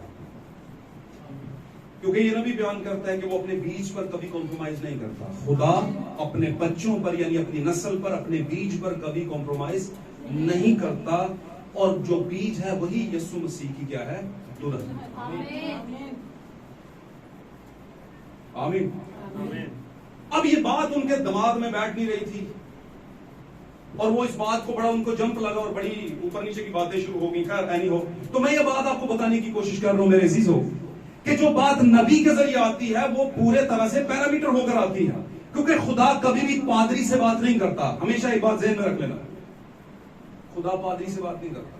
क्योंकि ये नबी बयान करता है कि वो अपने बीज पर कभी कॉम्प्रोमाइज नहीं करता। खुदा अपने बच्चों पर यानी अपनी नस्ल पर, अपने बीज पर कभी कॉम्प्रोमाइज नहीं करता। और जो बीज है वही यीशु मसीह की क्या है, दुल्हन। आमीन। अब ये बात उनके दिमाग में बैठ नहीं रही थी और वो इस बात को बड़ा उनको जंप लगा और बड़ी ऊपर नीचे की बातें शुरू हो गई। खैर एनी हो, तो मैं ये बात आपको बताने की कोशिश कर रहा हूं मेरे अजीजों कि जो बात नबी के जरिए आती है वो पूरे तरह से पैरामीटर होकर आती है। क्योंकि खुदा कभी भी पादरी से बात नहीं करता। हमेशा एक बात ज़हन में रख लेना, खुदा पादरी से बात नहीं करता।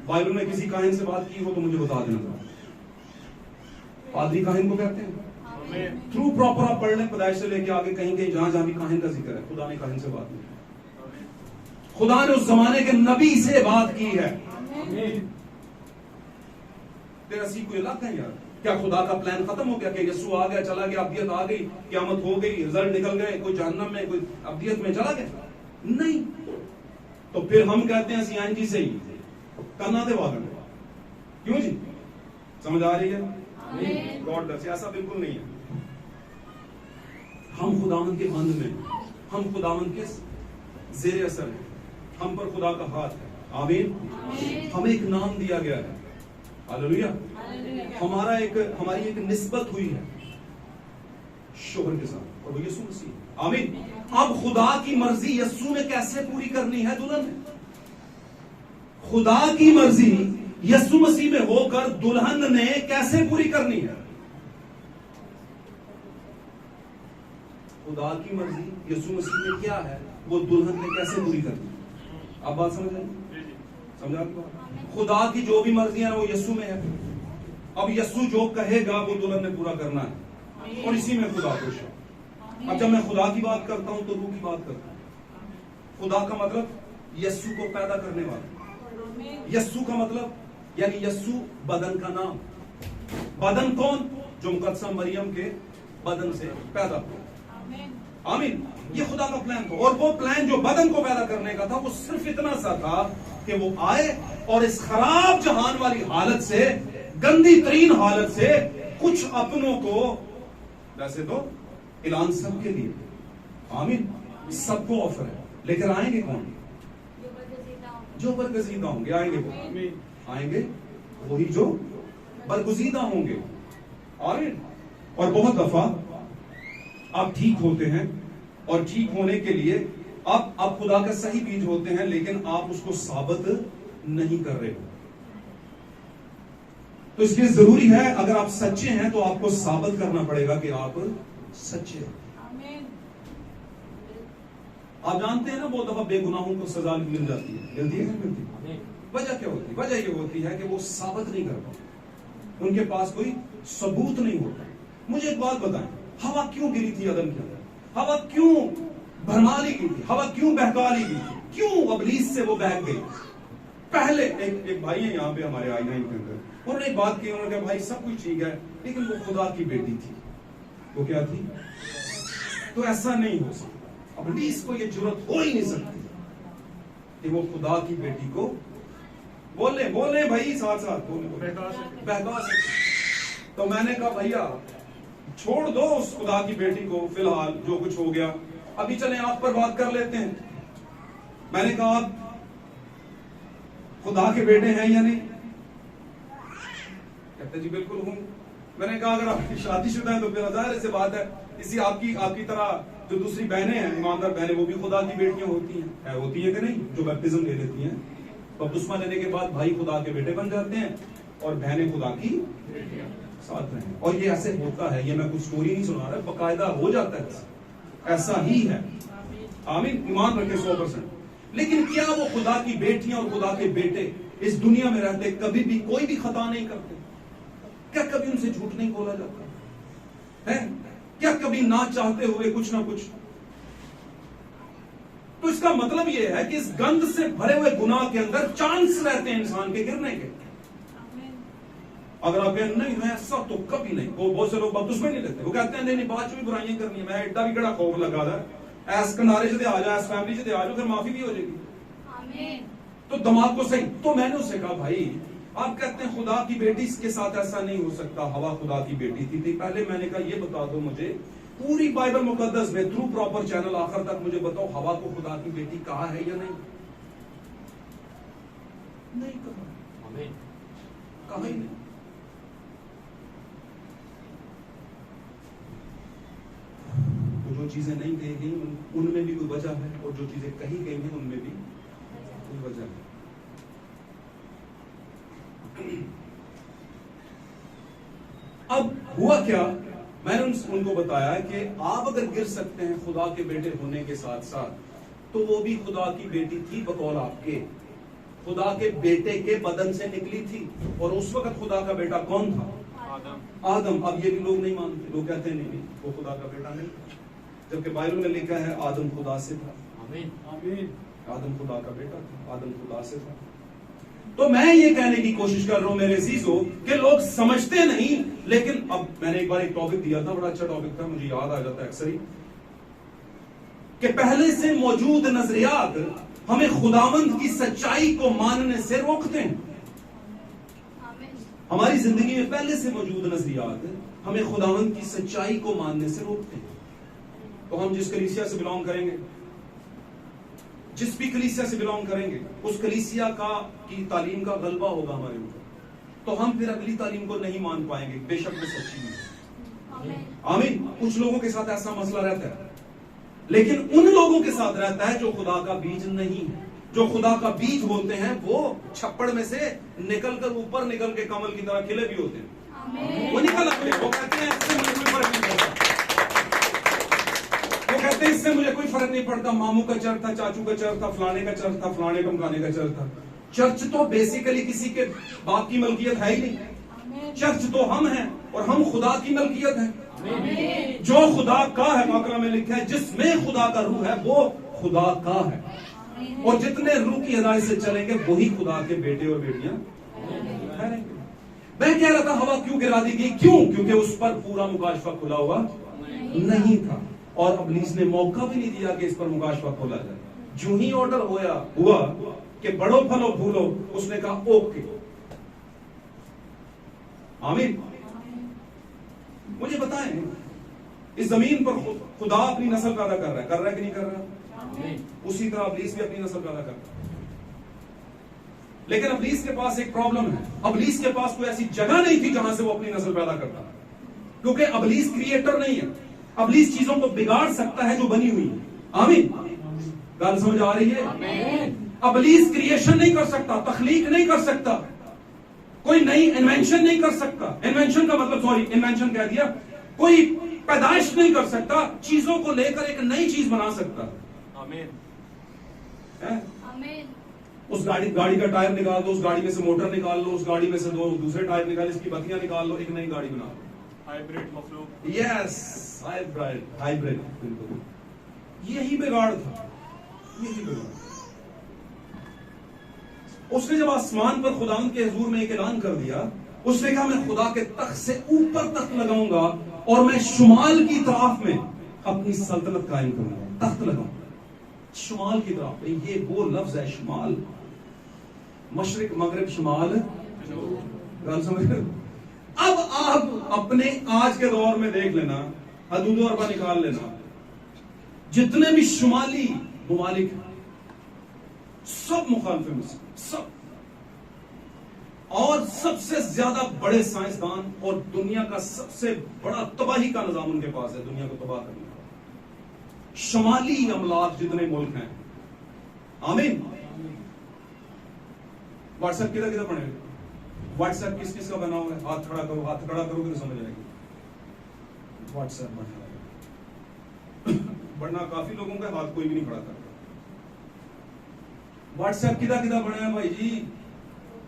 बाइबल में किसी काहिन से बात की हो तो मुझे बता देना। पादरी काहिन को कहते हैं। थ्रू प्रॉपर आप पढ़ लें, पैदाइश से लेके आगे कहीं कहीं जहां जहां भी काहिन का जिक्र है, खुदा ने काहिन से बात की। खुदा ने उस जमाने के नबी से बात की है। तेरा सी कोई इलाका है यार, क्या खुदा का प्लान खत्म हो गया कि यीशु आ गया, चला गया, अब्दियत आ गई, क़यामत हो गई, रिजल्ट निकल गए, कोई जहन्नम में, कोई अब्दियत में चला गया? नहीं। तो फिर हम कहते हैं सीएनजी से ही करना दे वागन। क्यों जी? समझ आ रही है? God bless. ऐसा बिल्कुल नहीं है। हम खुदावंद के बंद में, हम खुदावंद के ज़ेरे असर हैं, हम पर खुदा का हाथ है। आमीन। हमें एक नाम दिया गया है, हालेलुया। हमारी एक निस्बत हुई है शोहर के साथ, और वो यीशु मसीह। आमीन। अब खुदा की मर्जी यीशु ने कैसे पूरी करनी है दुल्हन? खुदा की मर्जी यीशु मसीह में होकर दुल्हन ने कैसे पूरी करनी है? खुदा की मर्जी यीशु मसीह में क्या है, वो दुल्हन ने कैसे पूरी करनी है? आप बात समझ रहे? समझा? खुदा की जो भी मर्जी है वो यीशु में है। अब यीशु जो कहेगा वो दुल्हन ने पूरा करना है, और इसी में खुदा खुश है। अब जब मैं खुदा की बात करता हूं तो रूह की बात करता हूं। खुदा का मतलब यीशु को पैदा करने वाला। यीशु का मतलब यानी यीशु बदन का नाम। बदन कौन? जो मुकद्दसा मरियम के बदन से पैदा हुआ। आमीन। ये खुदा का प्लान था, और वो प्लान जो बदन को पैदा करने का था वो सिर्फ इतना सा था कि वो आए और इस खराब जहान वाली हालत से, गंदी तरीन हालत से कुछ अपनों को, वैसे तो ऐलान सबके लिए, आमीन, सबको ऑफर है, लेकर आएंगे कौन? जो बरगजीदा होंगे। आएंगे वो, आएंगे वही जो बरगजीदा होंगे। आमीन। और बहुत दफा आप ठीक होते हैं, और ठीक होने के लिए आप खुदा का सही बीज होते हैं, लेकिन आप उसको साबित नहीं कर रहे हो। तो इसलिए जरूरी है, अगर आप सच्चे हैं तो आपको साबित करना पड़ेगा कि आप सच्चे हैं। आप जानते हैं ना, बहुत दफा बेगुनाहों को सजा मिल जाती है, मिलती है, मिलती है। वजह क्या होती है? वजह ये होती है कि वो साबित नहीं कर पाते, उनके पास कोई सबूत नहीं होता। मुझे एक बात बताएं, हवा क्यों गिरी थी अदम के अंदर? हवा क्यों भरमाली गई थी? हवा क्यों बहका ली गई थी? क्यों अबलीस से वो बहक गई? पहले एक भाई है यहाँ पे हमारे I9 के अंदर, उन्होंने एक बात की, उन्होंने कहा भाई सब कुछ ठीक है लेकिन वो खुदा की बेटी थी। वो क्या थी? तो ऐसा नहीं हो सकता, अबलीस को ये जुर्रत हो ही नहीं सकती कि वो खुदा की बेटी को बोले भाई साथ साथ बहका सके। तो मैंने कहा भैया छोड़ दो उस खुदा की बेटी को, फिलहाल जो कुछ हो गया, अभी चलें आप पर बात कर लेते हैं। मैंने कहा आप खुदा के बेटे हैं या नहीं? कहते जी बिल्कुल हूं। मैंने कहा अगर आपकी शादीशुदा है तो फिर जाहिर सी बात है, इसी आपकी तरह जो दूसरी बहनें हैं, ईमानदार बहनें, वो भी खुदा की बेटियां होती हैं कि नहीं, जो बैप्टिज्म ले लेती हैं, बपतिस्मा लेने के बाद भाई खुदा के बेटे बन जाते हैं और बहनें खुदा की साथ रहें। और ये ऐसे होता है, ये मैं कुछ स्टोरी नहीं सुना रहा, बकायदा हो जाता है, ऐसा ही है। आमीन, ईमान रखे 100%। लेकिन क्या वो खुदा की बेटियां और खुदा के बेटे इस दुनिया में रहते कभी भी कोई भी खता नहीं करते? क्या कभी उनसे झूठ नहीं बोला जाता है? क्या कभी ना चाहते हुए कुछ ना कुछ? तो इसका मतलब यह है कि इस गंद से भरे हुए गुनाह के अंदर चांस रहते हैं इंसान के गिरने के। अगर आप कहें नहीं मैं ऐसा तो कभी नहीं, वो बहुत से लोग बपतिस्मा नहीं लेते, वो कहते हैं नहीं बाद में बुराइयां करनी है, मैं एड्डा भी कड़ा खौफ लगा था, ऐस कनारे से आ जाओ, ऐस फैमिली से आ जाओ, फिर माफी भी हो जाएगी। तो दिमाग को सही। तो मैंने उससे कहा भाई आप कहते हैं खुदा की बेटी के साथ ऐसा नहीं हो सकता, हवा खुदा की बेटी थी। पहले मैंने कहा ये बता दो मुझे पूरी बाइबल मुकद्दस में थ्रू प्रॉपर चैनल आखिर तक मुझे बताओ हवा को खुदा की बेटी कहा है या नहीं? नहीं कहा ही नहीं। तो जो चीजें नहीं कही गई उनमें भी कोई वजह है, और जो चीजें कही गई हैं उनमें भी कोई वजह है। अब हुआ क्या, मैंने उनको बताया कि आप अगर गिर सकते हैं खुदा के बेटे होने के साथ साथ, तो वो भी खुदा की बेटी थी बकौल आपके, खुदा के बेटे के बदन से निकली थी। और उस वक्त खुदा का बेटा कौन था? आदम। अब ये भी लोग नहीं मानते, लोग कहते हैं नहीं वो खुदा का बेटा नहीं, जबकि बाइबल में लिखा है आदम खुदा से था। आदम खुदा का बेटा था, आदम खुदा से था। तो मैं ये कहने की कोशिश कर रहा हूं मेरे अजीजों कि लोग समझते नहीं। लेकिन अब मैंने एक बार एक टॉपिक दिया था, बड़ा अच्छा टॉपिक था, मुझे याद आ जाता है अक्सर ही, कि पहले से मौजूद नजरियात हमें खुदावंद की सच्चाई को मानने से रोकते हैं। हमारी जिंदगी में पहले से मौजूद नजरियात हमें खुदावंद की सच्चाई को मानने से रोकते हैं। तो हम जिस कलीसिया से बिलोंग करेंगे, जिस भी कलीसिया से बिलोंग करेंगे, उस कलीसिया की तालीम का गलबा होगा हमारे ऊपर, तो हम फिर अगली तालीम को नहीं मान पाएंगे, बेशक वो सच्ची है। आमीन। कुछ लोगों के साथ ऐसा मसला रहता है, लेकिन उन लोगों के साथ रहता है जो खुदा का बीज नहीं है। जो खुदा का बीज होते हैं वो छप्पड़ में से निकलकर ऊपर निकल के कमल की तरह खिले भी होते हैं। वो निकल आते हैं, वो कहते हैं इससे मुझे कोई फर्क नहीं पड़ता, वो कहते हैं इससे मुझे कोई फर्क नहीं पड़ता, मामू का चर्च था, चाचू का चर्च था, फलाने का चर्च था, फलाने टमकाने का चर्च था। चर्च तो बेसिकली किसी के बाप की मलकियत है ही नहीं, चर्च तो हम हैं और हम खुदा की मलकियत है। जो खुदा का है, मकरा में लिखा है जिसमें खुदा का रूह है वो खुदा का है, और जितने रूह की हिदायत से चलेंगे वही खुदा के बेटे और बेटियां ठहरेंगे। मैं कह रहा था हवा क्यों गिरा दी गई? क्यों? क्योंकि उस पर पूरा मुकाशफा खुला हुआ नहीं था, और इब्लीस ने मौका भी नहीं दिया कि इस पर मुकाशफा खोला जाए। जो ही ऑर्डर हुआ कि बढ़ो फलो फूलो, उसने कहा ओके। आमीन। मुझे बताएं, इस जमीन पर खुदा अपनी नस्ल पैदा कर रहा है कि नहीं कर रहा? उसी तरह इब्लीस भी अपनी नस्ल पैदा कर रहा है। लेकिन इब्लीस के पास एक प्रॉब्लम है, इब्लीस के पास कोई ऐसी जगह नहीं थी जहां से वो अपनी नस्ल पैदा करता, क्योंकि इब्लीस क्रिएटर नहीं है। इब्लीस चीजों को बिगाड़ सकता है जो बनी हुई है। आमीन। गल समझ आ रही है? इब्लीस क्रिएशन नहीं कर सकता, तख्लीक नहीं कर सकता, कोई नई इन्वेंशन नहीं कर सकता। इन्वेंशन का मतलब इन्वेंशन कह दिया, कोई पैदाइश नहीं कर सकता, चीजों को लेकर एक नई चीज बना सकता। आमीन। उस गाड़ी का टायर निकाल दो, उस गाड़ी में से मोटर निकाल लो, उस गाड़ी में से दो दूसरे टायर निकाल, इसकी बत्तियां निकाल लो, एक नई गाड़ी बना लो। हाइब्रिड मखलूक। यस, हाइब्रिड, बिल्कुल यही बिगाड़ था, यही बिगाड़। اس نے جب آسمان پر خداوند کے حضور میں ایک اعلان کر دیا, اس نے کہا میں خدا کے تخت سے اوپر تخت لگاؤں گا اور میں شمال کی طرف میں اپنی سلطنت قائم کروں گا. تخت لگاؤں گا شمال کی طرف. یہ وہ لفظ ہے شمال, مشرق مغرب شمال. گل سمجھ رہے؟ اب آپ اپنے آج کے دور میں دیکھ لینا, حدود و اربا نکال لینا, جتنے بھی شمالی ممالک ہیں سب مخالف مسیح, سب. اور سب سے زیادہ بڑے سائنسدان اور دنیا کا سب سے بڑا تباہی کا نظام ان کے پاس ہے, دنیا کو تباہ کرنے کا. شمالی املاک جتنے ملک ہیں, آمین. واٹس ایپ کدھر کدھر پڑھے, واٹس ایپ کس کس کا بنا ہوا ہے؟ ہاتھ کھڑا کرو, ہاتھ کھڑا کرو تو سمجھ آئے گی. واٹس ایپ بڑھنا کافی لوگوں کا ہاتھ کوئی بھی نہیں کھڑا کرتا. واٹس ایپ کدھر کدھر بنا ہے بھائی جی؟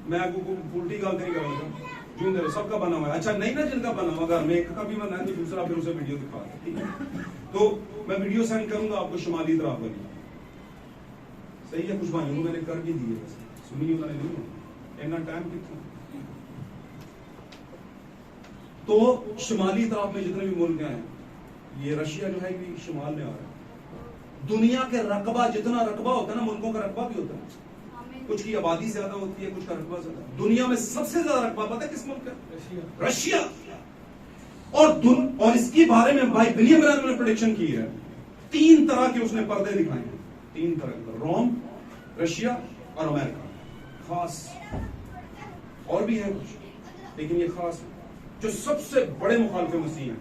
میں آپ کو الٹی گل نہیں کروں گا, جو میرے سب کا بنا ہوا ہے. اچھا نہیں نا جن کا بنا ہوا, اگر میں ایک کا بھی بنا ہے تو دوسرا پھر اسے ویڈیو دکھا دیں, ٹھیک ہے؟ تو میں ویڈیو سینڈ کروں گا آپ کو شمالی طرف والی. صحیح ہے, کچھ بھائیوں میں نے کر بھی دی ہے, سنی انہوں نے نہیں, اتنا ٹائم کتنا. تو شمالی طرف میں جتنے بھی ملک ہیں, یہ رشیا جو ہے بھی شمال میں آ رہا ہے. دنیا کے رقبہ, جتنا رقبہ ہوتا ہے نا, ملکوں کا رقبہ بھی ہوتا ہے, کچھ کی آبادی زیادہ ہوتی ہے, کچھ کا رقبہ زیادہ. دنیا میں سب سے زیادہ رقبہ پتہ ہے کس ملک کا؟ رشیا. اور اس کے بارے میں بھائی ولیم برانم نے پریڈکشن کی ہے, 3 طرح کے اس نے پردے دکھائے ہیں, 3 طرح کے, روم, رشیا اور امریکہ. خاص اور بھی ہے کچھ, لیکن یہ خاص ہے جو سب سے بڑے مخالف مسیح ہیں.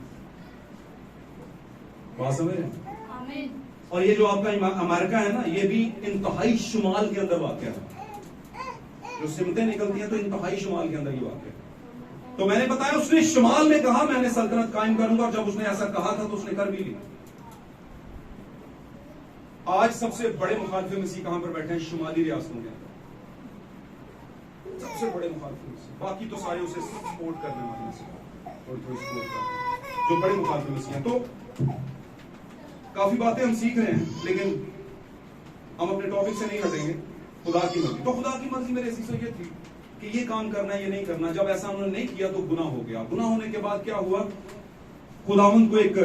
بات سمجھ رہے ہیں؟ اور یہ جو آپ کا امریکہ ہے نا, یہ بھی انتہائی شمال کے اندر واقع ہے. جو سمتیں نکلتی ہیں تو انتہائی شمال کے اندر ہی واقع ہے. تو میں نے بتایا اس نے شمال میں کہا میں نے سلطنت قائم کروں گا, اور جب اس نے ایسا کہا تھا تو اس نے کر بھی لی. آج سب سے بڑے مخالف مسیح کہاں پر بیٹھے ہیں؟ شمالی ریاستوں کے اندر سب سے بڑے مخالف مسیح. باقی تو سارے اسے سپورٹ کرنے والے جو بڑے مخالف مسیح ہیں. تو کافی باتیں ہم سیکھ رہے ہیں, لیکن ہم اپنے ٹاپک سے نہیں ہٹیں گے. خدا کی مرضی. تو خدا کی مرضی میرے حصے یہ تھی کہ یہ کام کرنا ہے, یہ نہیں کرنا. جب ایسا انہوں نے نہیں کیا تو گناہ ہو گیا. گناہ ہونے کے بعد کیا ہوا؟ خداوند کو ایک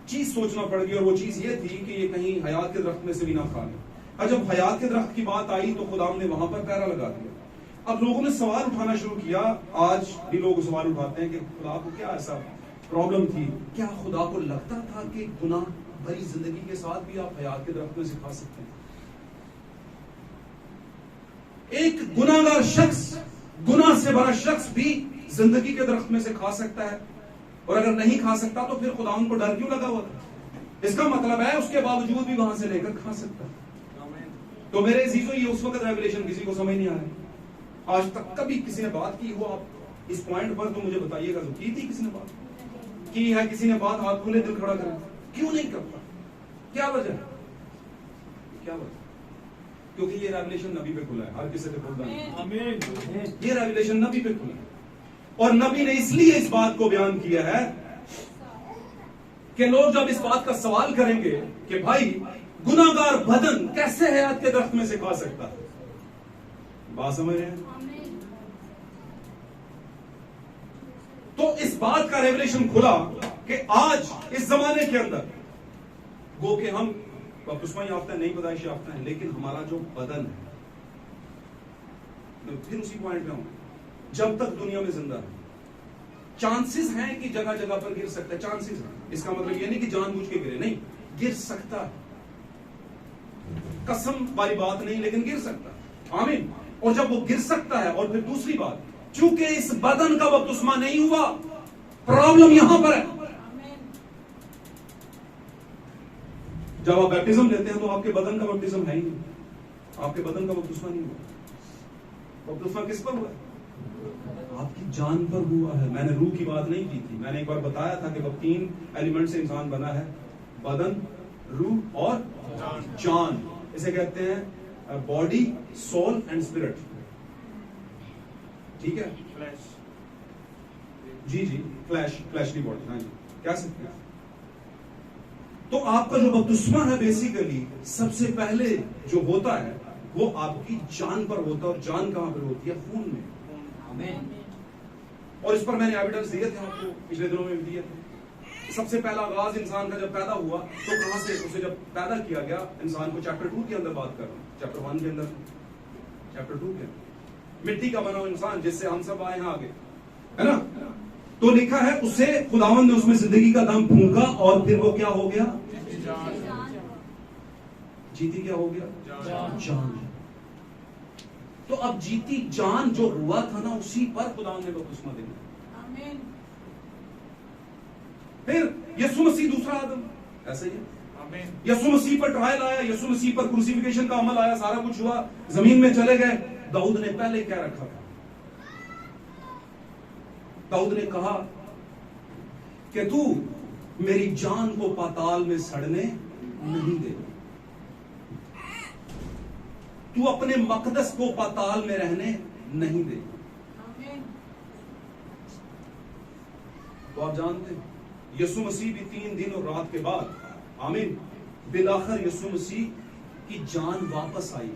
چیز سوچنا پڑ گئی, اور وہ چیز یہ تھی کہ یہ کہیں حیات کے درخت میں سے بھی نہ کھا لے. اور جب حیات کے درخت کی بات آئی تو خداوند نے وہاں پر پہرا لگا دیا. اب لوگوں نے سوال اٹھانا شروع کیا. آج بھی لوگ سوال اٹھاتے ہیں کہ خدا کو کیا ایسا پرابلم تھی؟ کیا خدا کو لگتا تھا کہ گناہ بھری زندگی کے ساتھ بھی آپ حیات کے درخت میں سے کھا سکتے ہیں؟ ایک گناہگار شخص, گناہ سے بھرا شخص بھی زندگی کے درخت میں سے کھا سکتا ہے, اور اگر نہیں کھا سکتا تو پھر خدا ان کو ڈر کیوں لگا ہوا تھا؟ اس کا مطلب ہے اس کے باوجود بھی وہاں سے لے کر کھا سکتا ہے. تو میرے عزیزو, یہ اس وقت ریویلیشن کسی کو سمجھ نہیں آ رہا. آج تک کبھی کسی نے بات کی ہو آپ اس پوائنٹ پر تو مجھے بتائیے گا. کی تھی کسی نے بات کی ہے؟ کسی نے بات ہاتھ کھلے دل کھڑا کرے, کیوں نہیں کرتا؟ کیا وجہ ہے؟ کیا وجہ؟ کیونکہ یہ ریویلیشن نبی پہ کھلا ہے, ہر کسی پہ کھلا ہے. یہ ریویلیشن نبی پہ کھلا ہے, اور نبی نے اس لیے اس بات کو بیان کیا ہے کہ لوگ جب اس بات کا سوال کریں گے کہ بھائی گناہگار بدن کیسے حیات کے درخت میں سے کھا سکتا ہے, بات سمجھ رہے ہیں؟ تو اس بات کا ریویلیشن کھلا کہ آج اس زمانے کے اندر گو کہ ہم بپتسمہ یافتہ ہیں, نئی پیدائش یافتہ ہیں, لیکن ہمارا جو بدن ہے, میں پھر اسی پوائنٹ پہ ہوں, جب تک دنیا میں زندہ ہے چانسز ہیں کہ جگہ جگہ پر گر سکتا ہے. چانسز ہیں, اس کا مطلب یہ نہیں کہ جان بوجھ کے گرے, نہیں, گر سکتا ہے. قسم والی بات نہیں, لیکن گر سکتا ہے. آمین. اور جب وہ گر سکتا ہے, اور پھر دوسری بات, چونکہ اس بدن کا بپتسمہ نہیں ہوا, پرابلم یہاں پر ہے. جب آپ بیپٹزم لیتے ہیں تو آپ کے بدن کا بیپٹزم ہے ہی نہیں, آپ کے بدن کا بپتسمہ نہیں ہوا. بپتسمہ کس پر ہوا ہے؟ آپ کی جان پر ہوا ہے. میں نے روح کی بات نہیں کی تھی, میں نے ایک بار بتایا تھا کہ وہ 3 ایلیمنٹ سے انسان بنا ہے, بدن, روح اور جان. اسے کہتے ہیں باڈی, سول اینڈ اسپرٹ. ٹھیک ہے, جی فلیش کی باڈی, ہاں جی, کیا سکتے ہیں. تو آپ کا جو بپتسمہ ہے بیسیکلی سب سے پہلے جو ہوتا ہے وہ آپ کی جان پر ہوتا ہے. اور جان کہاں پر ہوتی ہے؟ خون میں. آمین. اور اس پر میں نے ایویڈنس دیے تھے آپ کو پچھلے دنوں میں بھی دیے تھے. سب سے پہلا آغاز انسان کا جب پیدا ہوا تو کہاں سے؟ اسے جب پیدا کیا گیا انسان کو چیپٹر 2 کے اندر بات کر رہا ہوں, چیپٹر 1 کے اندر, چیپٹر 2 کے اندر, مٹی کا بنا ہوا انسان جس سے ہم سب آئے ہیں آگے, ہے نا. تو لکھا ہے اسے خداوند نے اس میں زندگی کا دم پھونکا اور پھر وہ کیا ہو گیا؟ جیتی کیا ہو گیا؟ جان. تو اب جیتی جان جو ہوا تھا نا اسی پر خداوند نے بپتسمہ دینا. پھر یسوع مسیح دوسرا آدم, ایسا ہی ہے. یسوع مسیح پر ٹرائل آیا, یسوع مسیح پر کروسیفیکیشن کا عمل آیا, سارا کچھ ہوا, زمین میں چلے گئے. داؤد نے پہلے کیا رکھا تھا؟ داؤد نے کہا کہ تو میری جان کو پاتال میں سڑنے نہیں دے, تو اپنے مقدس کو پاتال میں رہنے نہیں دے. تو آپ جانتے ہیں یسوع مسیح بھی 3 دن اور رات کے بعد, آمین, بالآخر یسوع مسیح کی جان واپس آئی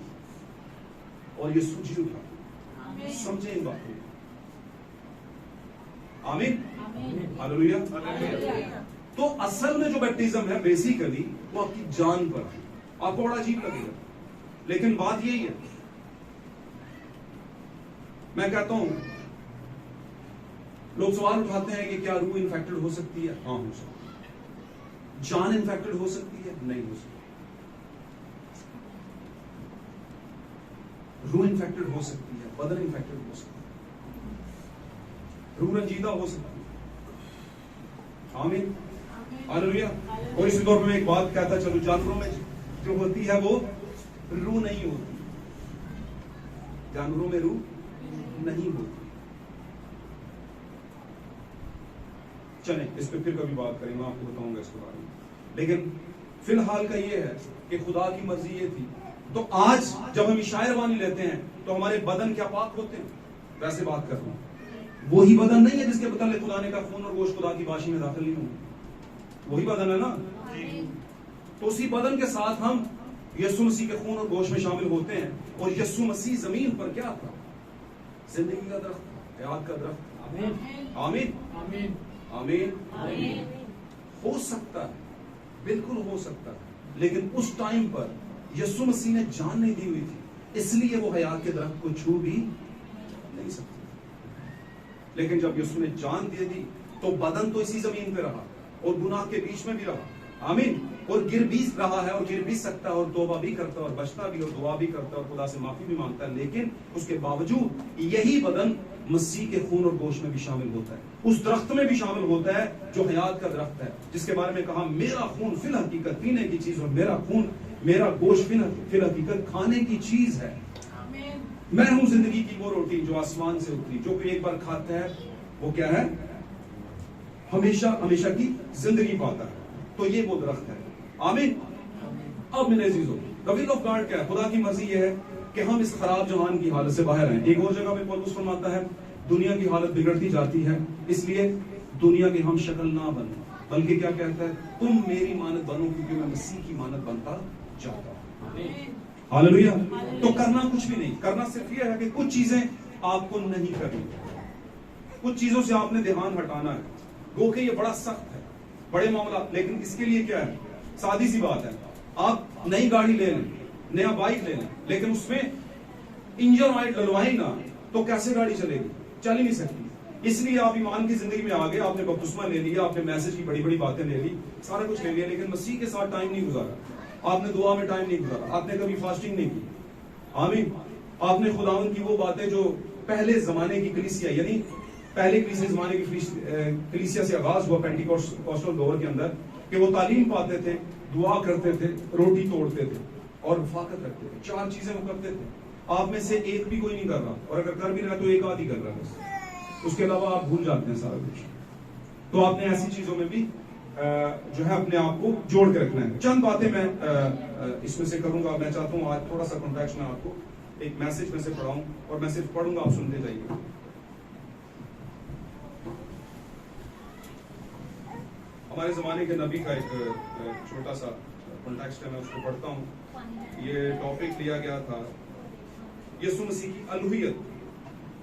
اور یسوع جی اٹھا. سمجھیں ان باتوں کو. آمین, ہاللیلویہ. تو اصل میں جو بیپٹزم ہے بیسیکلی وہ آپ کی جان پر ہے. آپ کو بڑا عجیب لگے گا لیکن بات یہی ہے. میں کہتا ہوں لوگ سوال اٹھاتے ہیں کہ کیا روح انفیکٹڈ ہو سکتی ہے؟ ہاں ہو سکتی ہے. جان انفیکٹڈ ہو سکتی ہے؟ نہیں ہو سکتی. روح انفیکٹڈ ہو سکتی ہے, بدن انفیکٹڈ ہو سکتی ہے, روح رنجیدہ ہو سکتی ہے. آمین, ہاللیلویہ. اور اسی طور پہ میں ایک بات کہتا چلو, جانوروں میں جو ہوتی ہے وہ روح نہیں ہوتی. جانوروں میں روح نہیں ہوتی. چلیں اس پہ پھر کبھی بات کریں, میں آپ کو بتاؤں گا اس کے بارے میں. لیکن فی الحال کا یہ ہے کہ خدا کی مرضی یہ تھی. تو آج جب ہم عشاء روانی لیتے ہیں تو ہمارے بدن کیا پاک ہوتے ہیں؟ ویسے بات کر رہا ہوں. وہی بدن نہیں ہے جس کے متعلق خدا نے کہا خون اور گوشت خدا کی باشی میں داخل نہیں ہوں. وہی بدن ہے نا. تو اسی بدن کے ساتھ ہم یسوع مسیح کے خون اور گوشت میں شامل ہوتے ہیں. اور یسوع مسیح زمین پر کیا تھا؟ زندگی کا درخت, حیات کا درخت. آمین, آمین, آمین. ہو سکتا ہے, بالکل ہو سکتا ہے, لیکن اس ٹائم پر یسوع مسیح نے جان نہیں دی ہوئی تھی, اس لیے وہ حیات کے درخت کو چھو بھی نہیں سکتے. لیکن جب یسوع نے جان دے دی تو بدن تو اسی زمین پہ رہا اور گناہ کے بیچ میں بھی رہا. آمین. اور گر بھی رہا ہے اور گر بھی سکتا ہے اور توبہ بھی کرتا ہے اور بچتا بھی اور دعا بھی کرتا ہے اور خدا سے معافی بھی مانگتا ہے. لیکن اس کے باوجود یہی بدن مسیح کے خون اور گوشت میں بھی شامل ہوتا ہے, اس درخت میں بھی شامل ہوتا ہے جو حیات کا درخت ہے, جس کے بارے میں کہا میرا خون فی الحقیقت پینے کی چیز اور میرا خون میرا گوشت فی الحقیقت کھانے کی چیز ہے. میں ہوں زندگی کی وہ روٹی جو آسمان سے اتری, جو کوئی ایک بار کھاتا ہے وہ کیا ہے؟ ہمیشہ ہمیشہ کی زندگی پاتا ہے. تو یہ وہ درخت ہے. آمین. اب میرے عزیزو, the will of God کیا ہے؟ خدا کی مرضی یہ ہے کہ ہم اس خراب جہان کی حالت سے باہر آئیں. ایک اور جگہ پہ پولس فرماتا ہے دنیا کی حالت بگڑتی جاتی ہے, اس لیے دنیا کی ہم شکل نہ بنیں, بلکہ کیا کہتا ہے؟ تم میری مانت بنو کیونکہ میں مسیح کی مانت بنتا جاتا ہوں. ہاللیلویہ. تو کرنا کچھ بھی نہیں, کرنا صرف یہ ہے کہ کچھ چیزیں آپ کو نہیں کرنی, کچھ چیزوں سے آپ نے دھیان ہٹانا ہے. گو کہ یہ بڑا سخت ہے, بڑے معاملات, لیکن اس کے لیے کیا ہے؟ سادی سی بات ہے. آپ نئی گاڑی لے لیں, نیا بائک لے لیں, لیکن اس میں انجن آئل ڈلوائیں نا تو کیسے گاڑی چلے گی؟ چل ہی نہیں سکتی. اس لیے آپ ایمان کی زندگی میں آگے, آپ نے بپتسمہ لے لیا, آپ نے میسج کی بڑی بڑی باتیں لے لی, سارا کچھ لے لیا, لیکن مسیح کے ساتھ ٹائم نہیں گزارا, آپ نے دعا میں ٹائم نہیں گزارا, آپ نے کبھی فاسٹنگ نہیں کی. آمین. آپ نے خداوند کی وہ باتیں جو پہلے زمانے کی کلیسیا, یعنی پہلے کلیسیا زمانے کی کلیسیا سے آغاز ہوا پینٹیکوسٹل دور کے اندر, کہ وہ تعلیم پاتے تھے, دعا کرتے تھے, روٹی توڑتے تھے اور رفاقت رکھتے تھے. 4 چیزیں وہ کرتے تھے. آپ میں سے ایک بھی کوئی نہیں کر رہا, اور اگر کر بھی رہا تو ایک آدھ ہی کر رہا ہے, اس کے علاوہ آپ بھول جاتے ہیں سارا کچھ. تو آپ نے ایسی چیزوں میں بھی جو ہے اپنے آپ کو جوڑ کے رکھنا ہے. چند باتیں میں اس میں سے کروں گا. میں چاہتا ہوں آج تھوڑا سا کانٹیکسٹ میں آپ کو ایک میسج میں سے پڑھاؤں, اور میں صرف پڑھوں گا, آپ سنتے جائیے. ہمارے زمانے کے نبی کا ایک چھوٹا سا کانٹیکسٹ ہے, میں اس کو پڑھتا ہوں. یہ ٹاپک لیا گیا تھا यसु मसीह की अलूहियत,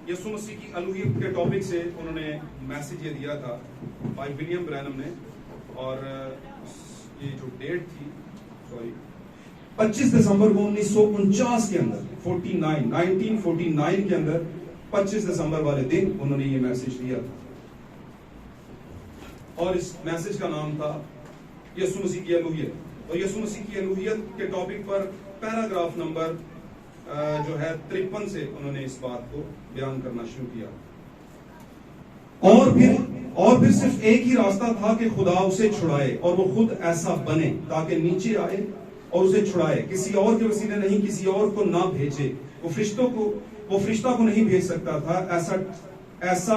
यसु मसीह की अलूहियत के टॉपिक से उन्होंने मैसेज ये दिया था भाई विलियम ब्रैनम ने। और ये जो डेट थी, सॉरी, 25 दिसंबर को 1949 के अंदर 1949 के अंदर 25 दिसंबर वाले दिन उन्होंने ये मैसेज दिया था। और इस मैसेज का नाम था यसु मसीह की अलूहियत। और यसु मसीह की अलूहियत के टॉपिक पर पैराग्राफ नंबर जो है 53 से उन्होंने इस बात को बयान करना शुरू किया। और फिर सिर्फ एक ही रास्ता था कि खुदा उसे छुड़ाए और वो खुद ऐसा बने ताकि नीचे आए और उसे छुड़ाए, किसी और के वसीले नहीं, किसी और को ना भेजे। वो फरिश्ता को नहीं भेज सकता था, ऐसा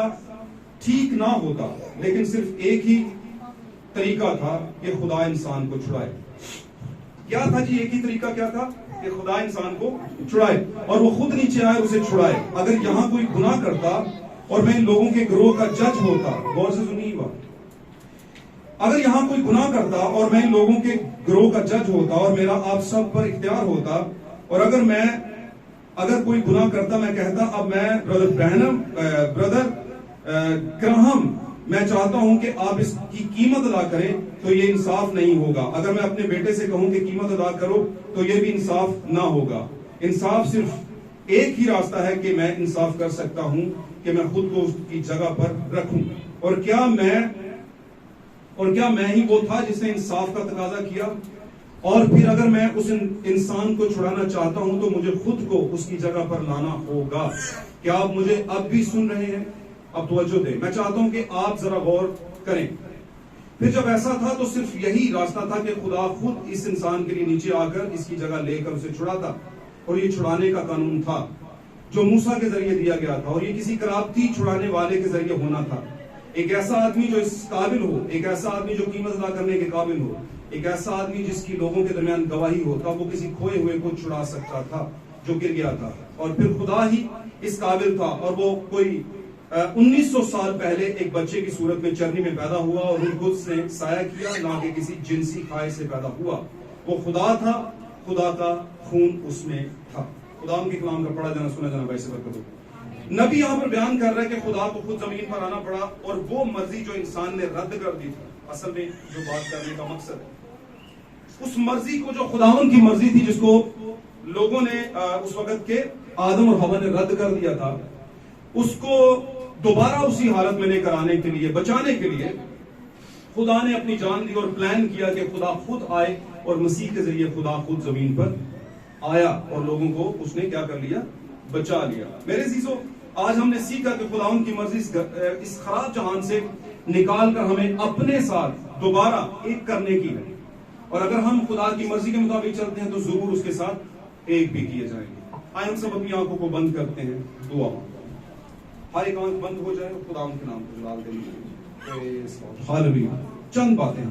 ठीक ना होता, लेकिन सिर्फ एक ही तरीका था कि खुदा इंसान को छुड़ाए। क्या था जी? एक ही तरीका क्या था? कि खुदा इंसान को छुड़ाए और वो खुद नीचे आए, उसे छुड़ाए। अगर यहां कोई गुनाह करता और मैं इन लोगों के गिरोह का जज होता, गौर से सुनिए बात, अगर यहां कोई गुनाह करता और मैं इन लोगों के गिरोह का जज होता और मेरा आप सब पर इख्तियार होता, और अगर कोई गुनाह करता, मैं कहता अब मैं ब्रदर ग्राहम, मैं चाहता हूं कि आप इसकी कीमत अदा करें, तो ये इंसाफ नहीं होगा। अगर मैं अपने बेटे से कहूं कि कीमत अदा करो, तो ये भी इंसाफ ना होगा। इंसाफ सिर्फ एक ही रास्ता है कि मैं इंसाफ कर सकता हूं कि मैं खुद को उसकी जगह पर रखूं। और क्या मैं ही वो था जिसने इंसाफ का तकाजा किया? और फिर अगर मैं उस इंसान को छुड़ाना चाहता हूं तो मुझे खुद को उसकी जगह पर लाना होगा। क्या आप मुझे अब भी सुन रहे हैं? अब तवज्जो दें, मैं चाहता हूं कि आप जरा गौर करें। फिर जब ऐसा था तो सिर्फ यही रास्ता था कि खुदा खुद इस इंसान के लिए नीचे आकर इसकी जगह लेकर उसे छुड़ाता। और ये छुड़ाने का कानून था जो मूसा के जरिए दिया गया था, और ये किसी कराबती छुड़ाने वाले के जरिए होना था। एक ऐसा आदमी जो इस काबिल हो, एक ऐसा आदमी जो कीमत अदा करने के काबिल हो, एक ऐसा आदमी जिसकी लोगों के दरमियान गवाही हो, तब वो किसी खोए हुए को छुड़ा सकता था जो गिर गया था। और फिर खुदा ही इस काबिल था, और वो कोई 1900 साल पहले एक बच्चे की सूरत में चरनी में पैदा हुआ और खुद से साया किया, ना कि किसी जिनसी खाए से पैदा हुआ। वो खुदा था, खुदा का खून उसमें था। खुदा के कलाम का पढ़ा जाना सुना जाना भाई से बरकत हो। नबी यहाँ पर बयान कर रहा है कि खुदा को खुद जमीन पर आना पड़ा, और वो मर्जी जो इंसान ने रद्द कर दी थी, असल में जो बात करने का मकसद है, उस मर्जी को जो खुदावन की मर्जी थी, जिसको लोगों ने उस वक्त के आदम और हवा ने रद्द कर दिया था, उसको दोबारा उसी हालत में लेकर आने के लिए, बचाने के लिए खुदा ने अपनी जान दी और प्लान किया कि खुदा खुद आए, और मसीह के जरिए खुदा खुद जमीन पर आया और लोगों को उसने क्या कर लिया? बचा लिया। मेरे अजीजों, आज हमने सीखा कि खुदावन की मर्जी इस खराब जहान से निकाल कर हमें अपने साथ दोबारा एक करने की है, और अगर हम खुदा की मर्जी के मुताबिक चलते हैं तो जरूर उसके साथ एक भी किए जाएंगे। आइए हम सब अपनी आंखों को बंद करते हैं, दुआ, हर एक आंख बंद हो जाए, खुदा के नाम को जलाल देंगे। हालेलुया। चंद बातें